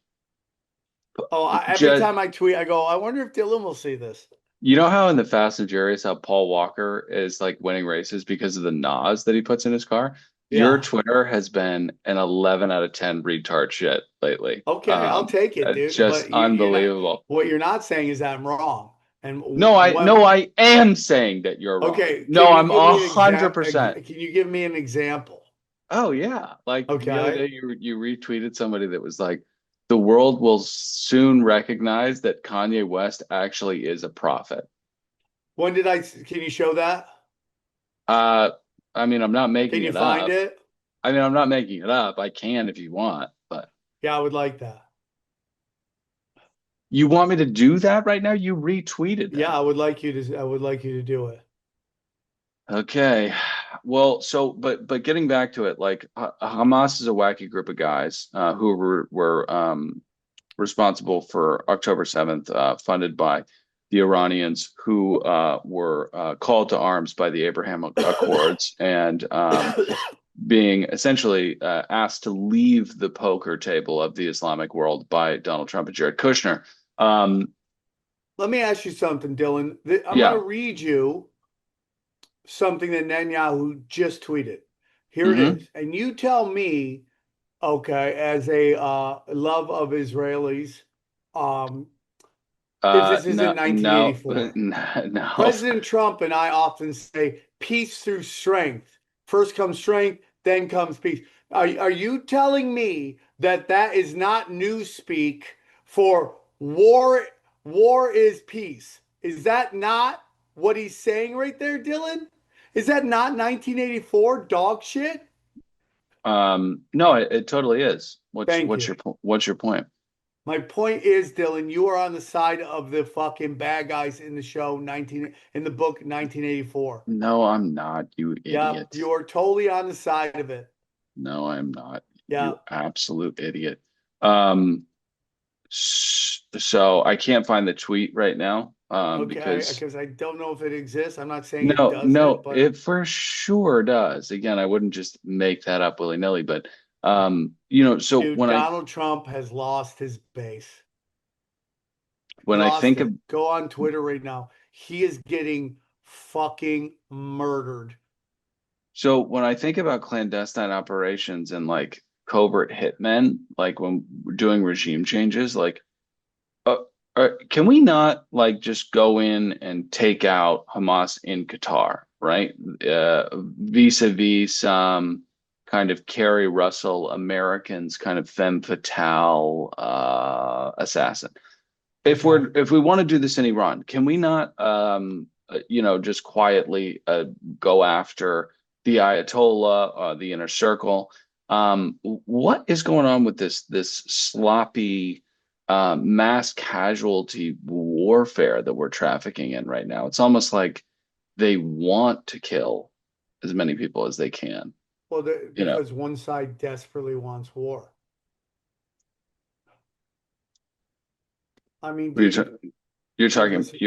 Oh, every just time I tweet, I go, I wonder if Dylan will see this. you know how in the Fast and Furious how Paul Walker is like winning races because of the NOS that he puts in his car? Your Yeah. Twitter has been an 11 out of 10 retard shit lately. Okay, I'll take it, It's dude. just But you're not. unbelievable. What you're not saying is that I'm wrong. And No, when? I am saying that you're wrong. Okay, No, can you I'm give me an 100%. Can you give me an example? Oh yeah, like the other Okay. day you retweeted somebody that was like, the world will soon recognize that Kanye West actually is a prophet. When did I? Can you show that? Uh, I mean, I'm not Can making you it find up. it? I mean, I'm not making it up. I can if you want, but Yeah, I would like that. you want me to do that right now? You retweeted Yeah, that. I would like you to. I would like you to do it. Okay. Well, so but getting back to it, like Hamas is a wacky group of guys who were responsible for October 7th, funded by the Iranians who were called to arms by the Abraham Accords and being essentially asked to leave the poker table of the Islamic world by Donald Trump and Jared Kushner. Um, Let me ask you something, Dylan. I'm going to yeah. read you something that Netanyahu just tweeted. Here it Hmm. is. And you tell me, okay, as a love of Israelis, um, if this is in No, no, 1984. no. President Trump and I often say peace through strength. First comes strength, then comes peace. Are you telling me that that is not newspeak for war? War is peace. Is that not what he's saying right there, Dylan? Is that not 1984 dog shit? No, it totally is. Thank you. What's your point? My point is, Dylan, you are on the side of the fucking bad guys in the show 19 in the book 1984. No, I'm not, you Yep, idiot. you are totally on the side of it. No, I'm not. Yeah. You absolute idiot. Um, so I can't find the tweet right now, Okay, because because I don't know if it exists. I'm not saying it doesn't, no, but it for sure does. Again, I wouldn't just make that up willy-nilly, but so dude, Donald Trump has lost his base. when I Lost think of it. Go on Twitter right now. He is getting fucking murdered. so when I think about clandestine operations and like covert hitmen, like when we're doing regime changes, like Uh, can we not like just go in and take out Hamas in Qatar, right? Vis-a-vis some kind of Kerry Russell Americans kind of femme fatale assassin. Okay. If we want to do this in Iran, can we not just quietly go after the Ayatollah, the inner circle? What is going on with this sloppy mass casualty warfare that we're trafficking in right now? It's almost like they want to kill as many people as they can. Well, You know, because one side desperately wants war. I mean, you're, dude, you're like I talking said,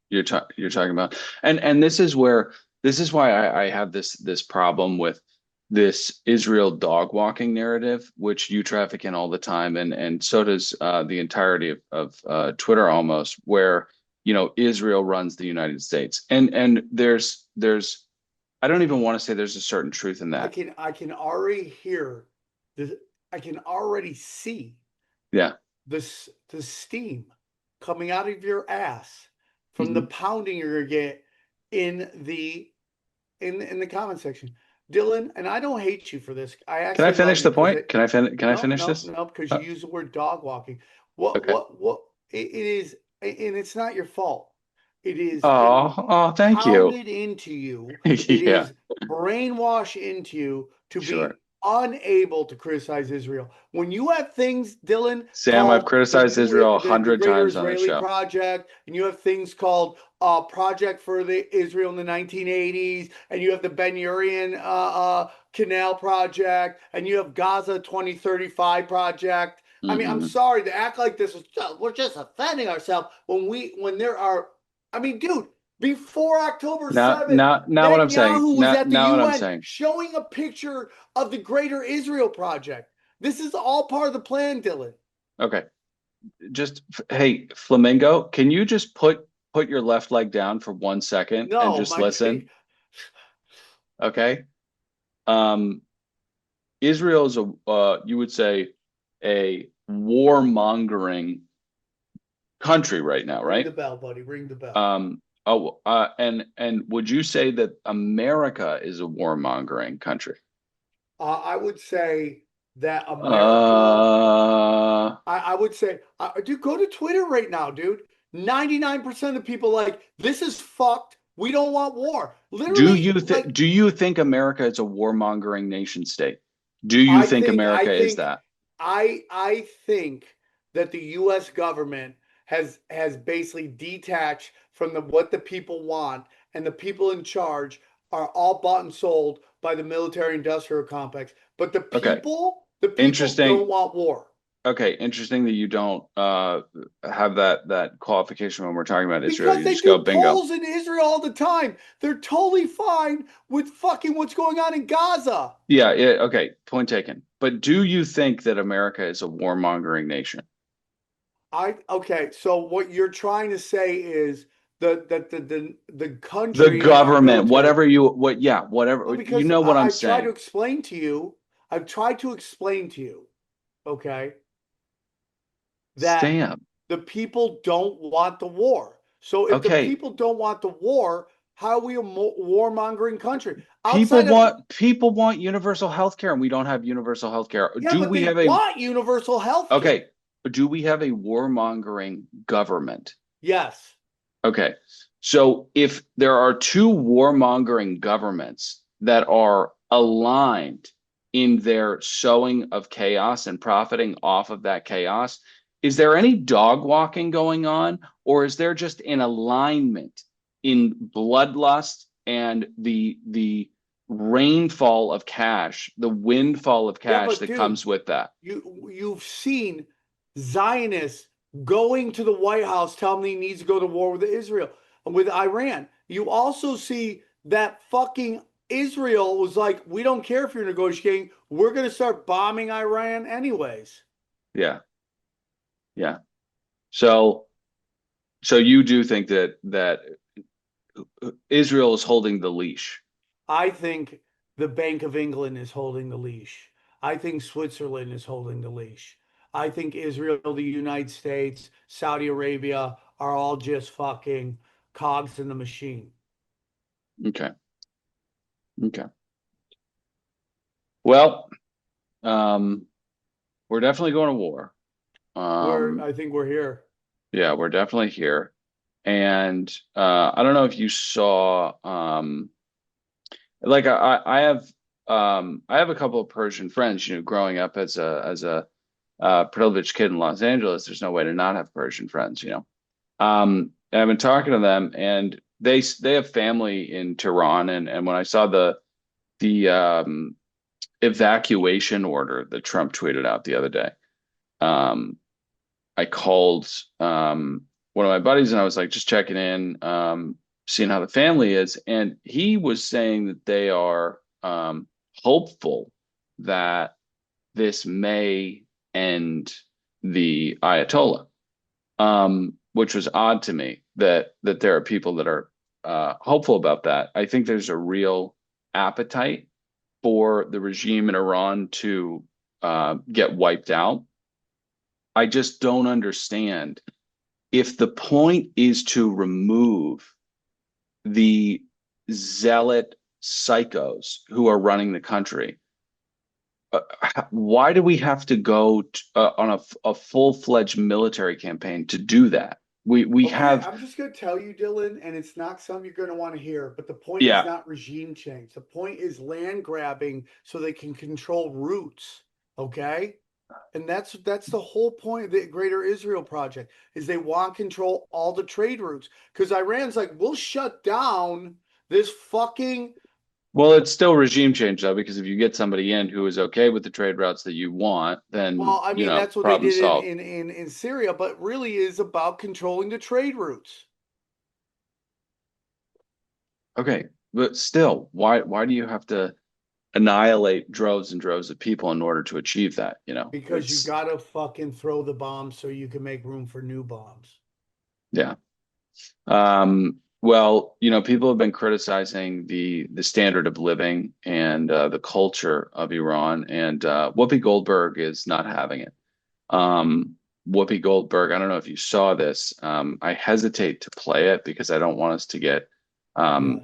you're talking about, and this is why I have this problem with this Israel dog walking narrative, which you traffic in all the time, and so does the entirety of Twitter almost, where Israel runs the United States, and there's I don't even want to say there's a certain truth in that. I can already hear the I can already see Yeah. the steam coming out of your ass from the Mhm. pounding you're gonna get in the comment section. Dylan, and I don't hate you for this. I Can I actually love finish you the because point? Can I no, finish no, this? no, because you Uh, use the word dog walking. okay. It is, and it's not your fault. It is Oh, thank you. pounded into you. It Yeah, is brainwashed into you to sure. be unable to criticize Israel. When you have things, Dylan, Sam, I've called the criticized new Israel a the hundred Greater times on this Israeli show. Project, and you have things called Project for the Israel in the 1980s, and you have the Ben Gurion Canal Project, and you have Gaza 2035 Project. I mean, I'm Mm-mm. sorry to act like this is we're just offending ourselves when there are. I mean, dude, before October Now, 7th, now, now what I'm saying. Netanyahu was Now, at the now what I'm UN saying. showing a picture of the Greater Israel Project. This is all part of the plan, Dylan. Okay, just hey, Flamingo, can you just put your left leg down for 1 second and No, just my listen? Okay. Um, Israel is you would say, a warmongering country right now, ring the right? bell, buddy. Ring the bell. And would you say that America is a warmongering country? I would say that America. Uh, I would say, dude, go to Twitter right now, dude. 99% of people like this is fucked. We don't want war. Literally, like do you think America is a warmongering nation state? Do you I think think I America is think that? I think that the US government has basically detached from what the people want, and the people in charge are all bought and sold by the military industrial complex. But Okay, the people don't interesting. want war. Okay, interesting that you don't have that qualification when we're talking about Israel. Because You they just go do bingo. polls in Israel all the time. They're totally fine with fucking what's going on in Gaza. Yeah, okay, point taken. But do you think that America is a warmongering nation? I okay, so what you're trying to say is the The country and our government, military. whatever. No, You because know what I'm I've tried to saying. explain to you, I've tried to explain to you, okay, that Sam. the people don't want the war. So if the Okay, people don't want the war, how are we a warmongering country? Outside of people want universal health care, and we don't have universal health care. yeah, but they want universal health care. Okay, do we have a warmongering government? Yes. Okay. So if there are two warmongering governments that are aligned in their sowing of chaos and profiting off of that chaos, is there any dog walking going on, or is there just an alignment in bloodlust and the rainfall of cash, the windfall of Yeah, cash but that dude, comes with that? you've seen Zionists going to the White House telling he needs to go to war with Israel with Iran. You also see that fucking Israel was like, we don't care if you're negotiating, we're gonna start bombing Iran anyways. Yeah, yeah. So so you do think that Israel is holding the leash. I think the Bank of England is holding the leash. I think Switzerland is holding the leash. I think Israel, the United States, Saudi Arabia are all just fucking cogs in the machine. Okay. Okay. Well, we're definitely going to war. I think we're here. Yeah, we're definitely here. And I don't know if you saw like I have a couple of Persian friends, growing up as a privileged kid in Los Angeles, there's no way to not have Persian friends. And I've been talking to them, and they have family in Tehran, and when I saw the evacuation order that Trump tweeted out the other day. I called one of my buddies and I was like, just checking in, seeing how the family is. And he was saying that they are hopeful that this may end the Ayatollah, which was odd to me that there are people that are hopeful about that. I think there's a real appetite for the regime in Iran to get wiped out. I just don't understand if the point is to remove the zealot psychos who are running the country. Why do we have to go on a full-fledged military campaign to do that? We have. I'm just going to tell you, Dylan, and it's not something you're going to want to hear, but the point Yeah. is not regime change. The point is land grabbing so they can control routes. Okay. And that's the whole point of the Greater Israel Project is they want to control all the trade routes because Iran's like, we'll shut down this fucking. Well, it's still regime change though, because if you get somebody in who is okay with the trade routes that you want, then Well, I mean, that's what they problem did solved. in Syria, but really is about controlling the trade routes. Okay, but still, why do you have to annihilate droves and droves of people in order to achieve that? Because you got to fucking throw the bombs so you can make room for new bombs. Yeah. Well, people have been criticizing the standard of living and the culture of Iran, and Whoopi Goldberg is not having it. Whoopi Goldberg, I don't know if you saw this. I hesitate to play it because I don't want us to get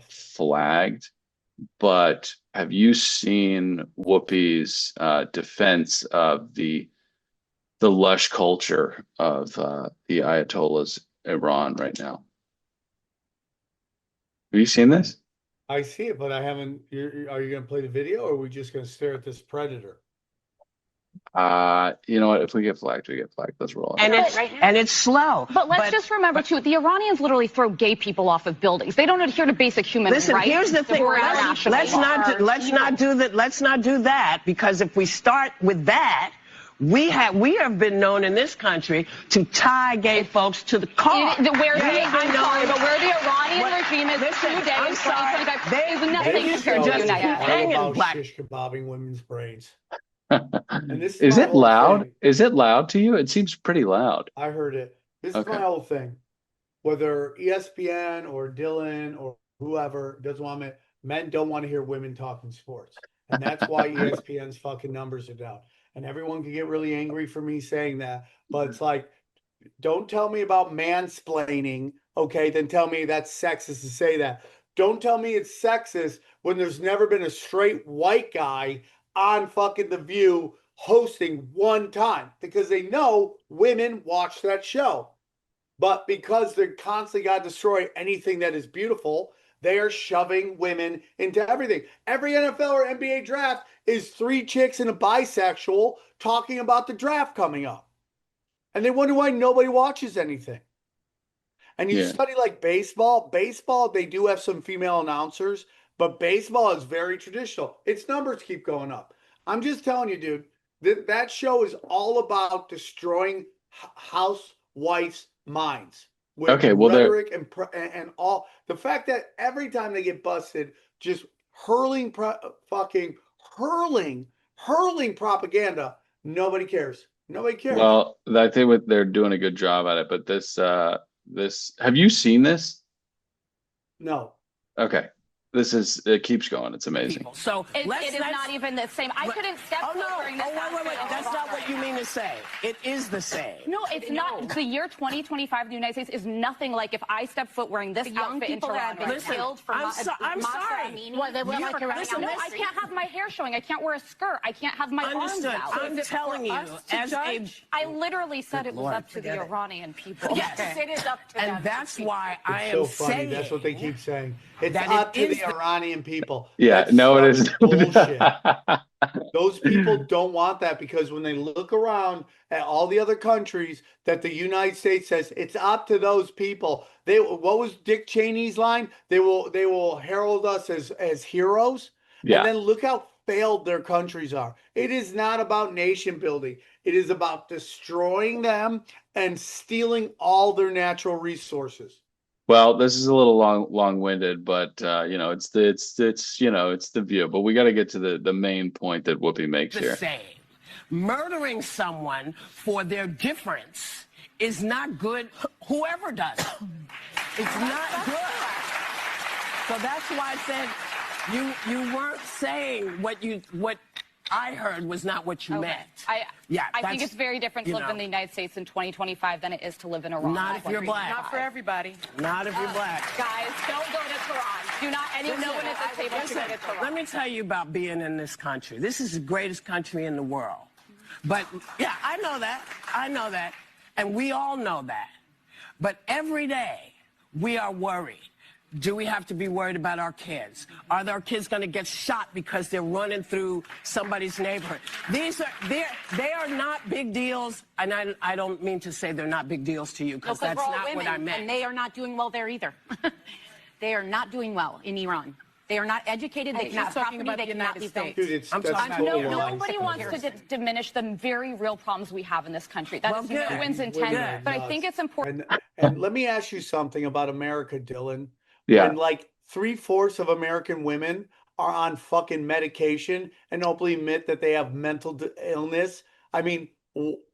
flagged. But have you seen Whoopi's defense of the lush culture of the Ayatollah's Iran right now? Have you seen this? I see it, but I haven't. Are you going to play the video, or are we just going to stare at this predator? You know what? If we get flagged, we get flagged. Let's roll. And it's slow. But let's just remember too, the Iranians literally throw gay people off of buildings. They don't adhere to basic human rights. Listen, here's the thing. Let's not do that because if we start with that, we have been known in this country to tie gay folks to the car. Where the Iranian regime is today in 2025 is nothing compared to the United States. All about shish kebabbing women's brains. And this Is my it whole loud? thing. Is it loud to you? It seems pretty loud. I heard it. This is Okay. my whole thing. Whether ESPN or Dylan or whoever doesn't want me, men don't want to hear women talking sports. And that's why ESPN's fucking numbers are down. And everyone can get really angry for me saying that. But it's like, don't tell me about mansplaining, okay? Then tell me that's sexist to say that. Don't tell me it's sexist when there's never been a straight white guy on fucking The View hosting one time because they know women watch that show. But because they're constantly got to destroy anything that is beautiful, they are shoving women into everything. Every NFL or NBA draft is 3 chicks and a bisexual talking about the draft coming up. And they wonder why nobody watches anything. And you study like baseball. Baseball, they do have some female announcers, but baseball is very traditional. Its numbers keep going up. I'm just telling you, dude, that show is all about destroying housewives' minds. With rhetoric and all. The fact that every time they get busted, just hurling propaganda, nobody cares. Nobody cares. Well, I think they're doing a good job at it. But this, have you seen this? No. Okay. It keeps going. It's amazing. So it is not even the same. I couldn't step foot during this. Wait. That's not what you mean to say. It is the same. No, it's not. The year 2025 in the United States is nothing like if I step foot wearing this outfit in Toronto. Killed for I'm sorry. What, they look like listen, no, I can't have my hair showing. I can't wear a skirt. I can't have my arms out. I'm telling you, as a I literally said it was up to the Iranian people. Yes, it is up to them. And that's why I am so funny. saying That's what they keep saying. It's up to the Iranian people. Yeah, That's no, it is bullshit. Those people don't want that because when they look around at all the other countries that the United States says it's up to those people. What was Dick Cheney's line? They will herald us as heroes. Yeah. And then look how failed their countries are. It is not about nation building. It is about destroying them and stealing all their natural resources. Well, this is a little long-winded, but you know, it's the view. But we got to get to the main point that Whoopi makes The here. same. Murdering someone for their difference is not good. Whoever does it, it's not good. So that's why I said you weren't saying what I heard was not what you meant. I think that's- it's very different to live in the United States in 2025 than it is to live in Iran. Not if you're black. Not for everybody. Not if you're black. Guys, don't go to Tehran. Do not anyone at this table should go to Tehran. Let me tell you about being in this country. This is the greatest country in the world. But yeah, I know that. I know that. And we all know that. But every day we are worried. Do we have to be worried about our kids? Are our kids going to get shot because they're running through somebody's neighborhood? They are not big deals, and I don't mean to say they're not big deals to you, because that's not what I meant. And they are not doing well there either. They are not doing well in Iran. They are not educated. They cannot have property. They cannot leave them. Dude, Nobody wants to diminish the very real problems we have in this country. That is no one's intent. But I think it's important. And let me ask you something about America, Dylan. Yeah. And like 3/4 of American women are on fucking medication and openly admit that they have mental illness. I mean,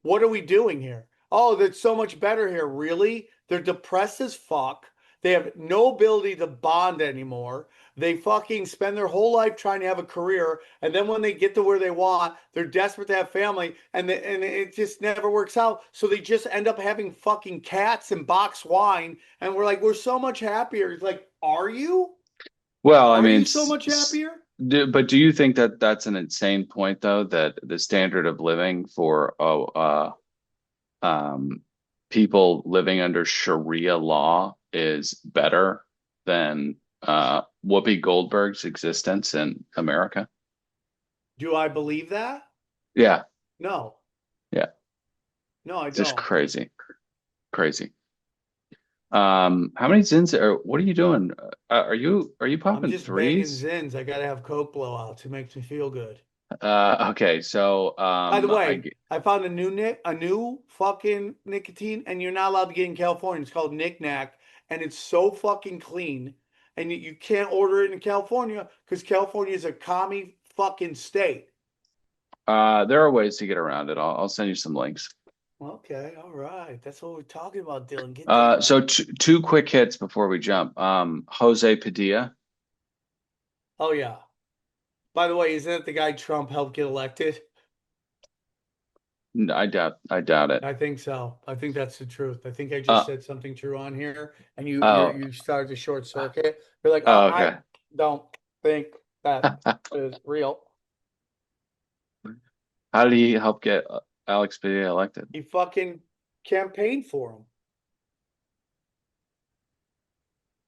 what are we doing here? Oh, that's so much better here. Really? They're depressed as fuck. They have no ability to bond anymore. They fucking spend their whole life trying to have a career. And then when they get to where they want, they're desperate to have family. And it just never works out. So they just end up having fucking cats and boxed wine. And we're like, we're so much happier. It's like, are you? Well, I Are mean, you so much happier? But do you think that that's an insane point, though, that the standard of living for people living under Sharia law is better than Whoopi Goldberg's existence in America? Do I believe that? Yeah. No. Yeah. No, I don't. Just crazy. How many zins what are you doing? Are you I'm popping just banging threes? zins. I gotta have Coke blowouts. It makes me feel good. Okay, so By the way, I found a new fucking nicotine, and you're not allowed to get in California. It's called Knick Knack, and it's so fucking clean. And you can't order it in California because California is a commie fucking state. there are ways to get around it. I'll send you some links. Okay, all right. That's what we're talking about, Dylan. Get that. So two quick hits before we jump. Jose Padilla. Oh yeah. By the way, isn't that the guy Trump helped get elected? I doubt it. I think so. I think that's the truth. I think I just said something true on here, and you started to short circuit. You're like, oh, okay. I don't think that is real. How did he help get Alex Padilla elected? He fucking campaigned for him.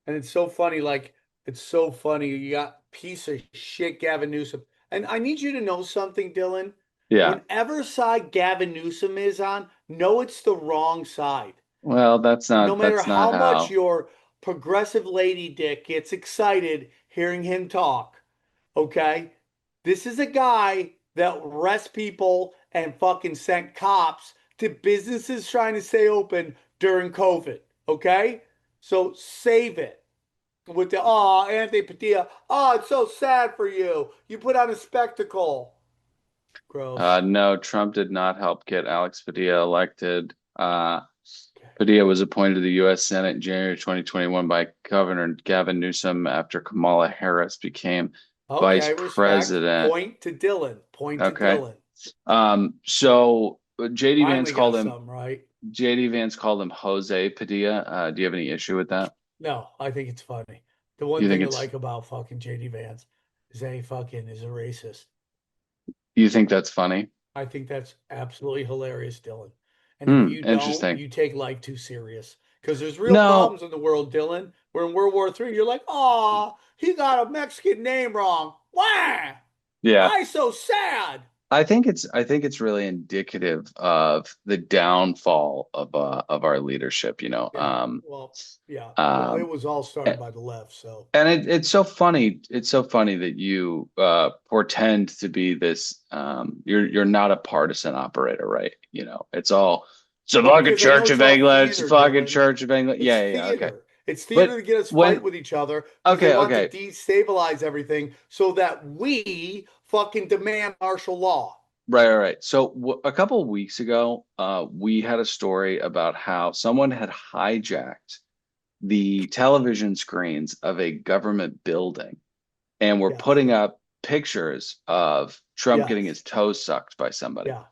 And it's so funny, like, it's so funny. You got piece of shit Gavin Newsom. And I need you to know something, Dylan. Yeah. Whenever side Gavin Newsom is on, know it's the wrong side. Well, that's not. No matter that's how not much your progressive lady dick gets excited hearing him talk, okay? This is a guy that arrests people and fucking sent cops to businesses trying to stay open during COVID, okay? So save it. With the, Anthony Padilla, it's so sad for you. You put on a spectacle. Gross. No, Trump did not help get Alex Padilla elected. Padilla was appointed to the U.S. Senate in January 2021 by Governor Gavin Newsom after Kamala Harris became vice president. Point to Dylan. To Dylan. So JD Vance called him right. JD Vance called him Jose Padilla. Do you have any issue with that? No, I think it's funny. The one thing I like about fucking JD Vance is that he fucking is a racist. You think that's funny? I think that's absolutely hilarious, Dylan. And if you interesting. Don't, you take life too serious. Because there's real problems in the world, Dylan. Where in World War III, you're like, he got a Mexican name wrong. Why? Yeah. Why so sad? I think it's really indicative of the downfall of our leadership, you know. Yeah. Well, yeah. Well, it Um, was all started by the left, so. and it's so funny. It's so funny that you portend to be this. You're not a partisan operator, right? You know, it's all it's a Well, fucking because I know Church it's of all England. It's a theater, fucking Dylan. Church of England. It's Yeah, okay. theater. It's theater But to get us when fight with each other because they okay, want to okay, destabilize everything so that we fucking demand martial law. right. So a couple of weeks ago, we had a story about how someone had hijacked the television screens of a government building and were Yes. putting up pictures of Trump getting Yes. his toes sucked by somebody. Yeah.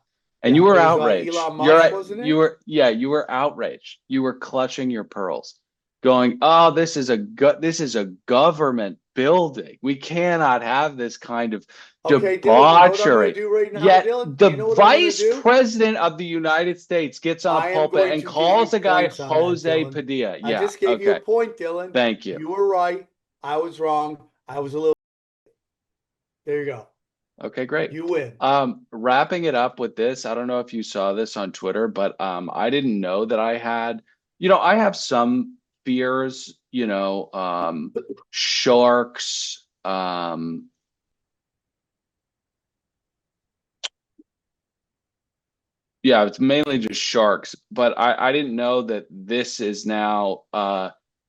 And Yeah. you were It was outraged. Elon Musk, wasn't it? You were outraged. You were clutching your pearls, going, "Oh, this is a government building. We cannot have this kind of Okay, Dylan, you know what I'm going to debauchery." do right now, Yet Dylan? the You know what I'm going to vice do? president of the United States gets on a I am pulpit going and to give you calls a guy points on that, Jose Dylan. Padilla. I Yeah, just gave you a okay. point, Dylan. Thank you. You were right. I was wrong. I was a little. There you go. Okay, great. You win. Wrapping it up with this, I don't know if you saw this on Twitter, but I didn't know that I had, I have some fears, sharks, yeah, it's mainly just sharks, but I didn't know that this is now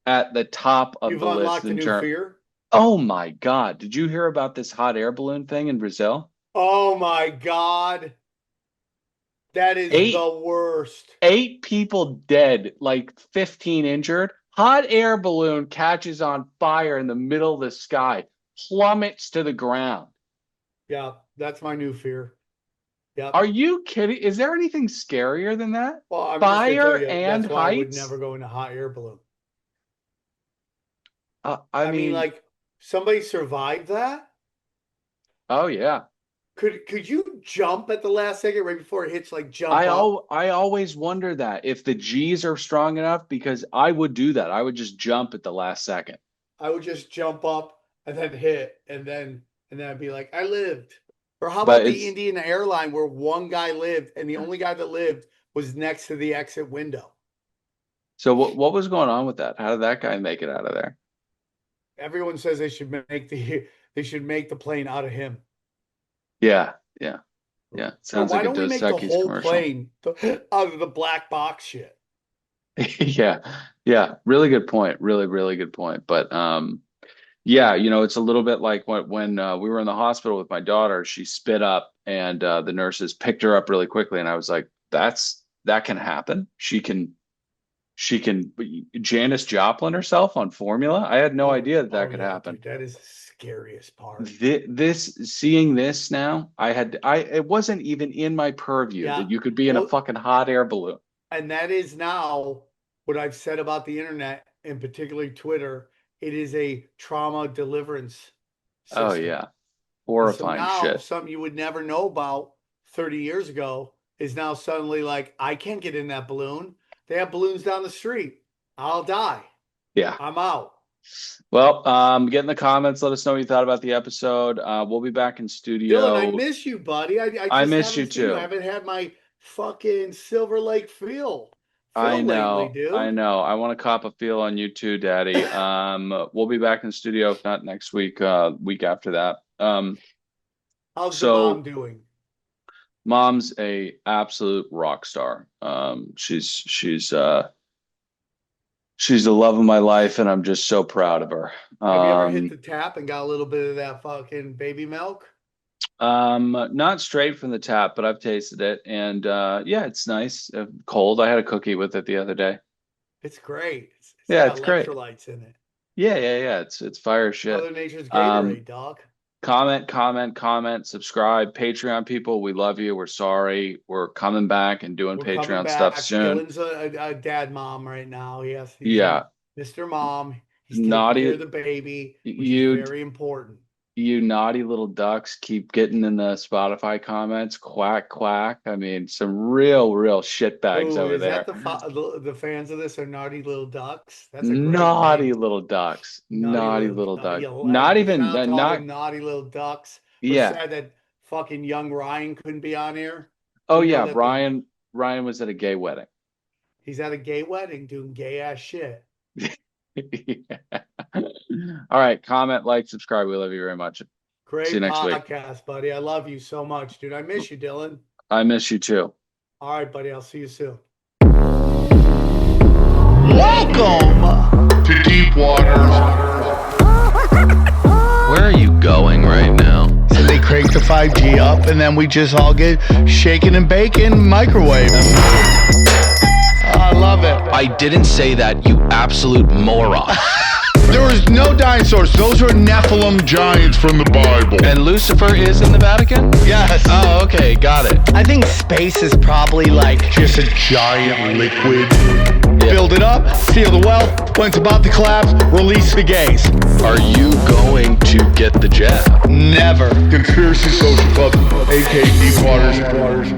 at the top of You've the list unlocked a in new terms. fear. Oh my God, did you hear about this hot air balloon thing in Brazil? Oh my God. That is Eight the worst. 8 people dead, like 15 injured. Hot air balloon catches on fire in the middle of the sky, plummets to the ground. Yeah, that's my new fear. Yeah. Are you kidding? Is there anything scarier than that? Well, I'm just going to tell Fire you, and that's why I would heights? never go in a hot air balloon. I mean, mean, like, somebody survived that? oh yeah. Could you jump at the last second right before it hits, like jump up? I always wonder that if the G's are strong enough, because I would do that. I would just jump at the last second. I would just jump up and then hit and then I'd be like, I lived. Or how But about the it's Indian airline where one guy lived and the only guy that lived was next to the exit window? so what was going on with that? How did that guy make it out of there? Everyone says they should make the plane out of him. Yeah. Or Sounds why like a don't we Dos make the Equis whole commercial. plane out of the black box shit? Yeah. Really good point. Really good point. But yeah, it's a little bit like when we were in the hospital with my daughter, she spit up and the nurses picked her up really quickly, and I was like, that can happen. She can Janis Joplin herself on Formula. I had no idea that could yeah, happen. dude, that is the scariest part. Seeing this now, it wasn't even in my purview that you could be in a fucking hot air balloon. And that is now what I've said about the internet, and particularly Twitter. It is a trauma deliverance system. Oh yeah. Horrifying shit. Something you would never know about 30 years ago is now suddenly like, I can't get in that balloon. They have balloons down the street. I'll die. Yeah. I'm out. Well, get in the comments. Let us know what you thought about the episode. We'll be back in studio. Dylan, I miss you, buddy. I miss you too. I haven't had my fucking Silver Lake feel I know. lately, dude. I know. I want to cop a feel on you too, Daddy. We'll be back in studio, if not next week, week after that. How's the mom doing? Mom's a absolute rock star. She's the love of my life, and I'm just so proud of her. Have you ever hit the tap and got a little bit of that fucking baby milk? Not straight from the tap, but I've tasted it, and yeah, it's nice. Cold. I had a cookie with it the other day. It's great. It's got electrolytes in it. Yeah. It's fire shit. Mother Nature's Gatorade, dog. Comment, subscribe. Patreon people, we love you. We're sorry. We're coming back and doing Patreon stuff soon. Dylan's a dad mom right now. Yes. Yeah. Mr. Mom. He's naughty. Taking care of the baby, which is very important. You naughty little ducks keep getting in the Spotify comments. Quack, quack. I mean, some real shit bags over there. That the fans of this are naughty little ducks? That's a naughty little ducks. Naughty little ducks. Not even naughty little ducks. Yeah. Said that fucking young Ryan couldn't be on here? Oh You know yeah, that Ryan was at a gay wedding. he's at a gay wedding doing gay ass shit. Yeah. All right, comment, like, subscribe. We love you very much. Great See you next week. podcast, buddy. I love you so much, dude. I miss you, Dylan. I miss you too. All right, buddy. I'll see you soon. Welcome to Deep Waters. Where are you going right now? So they crank the 5G up, and then we just all get shaken and baking microwave. I love it. I didn't say that, you absolute moron. There was no dinosaurs. Those were Nephilim giants from the Bible. And Lucifer is in the Vatican? Yes. Oh, okay, got it. I think space is probably like Just a giant liquid. Build it up, seal the well. When it's about to collapse, release the gays. Are you going to get the jab? Never. Conspiracy Social Club, aka Deep Waters.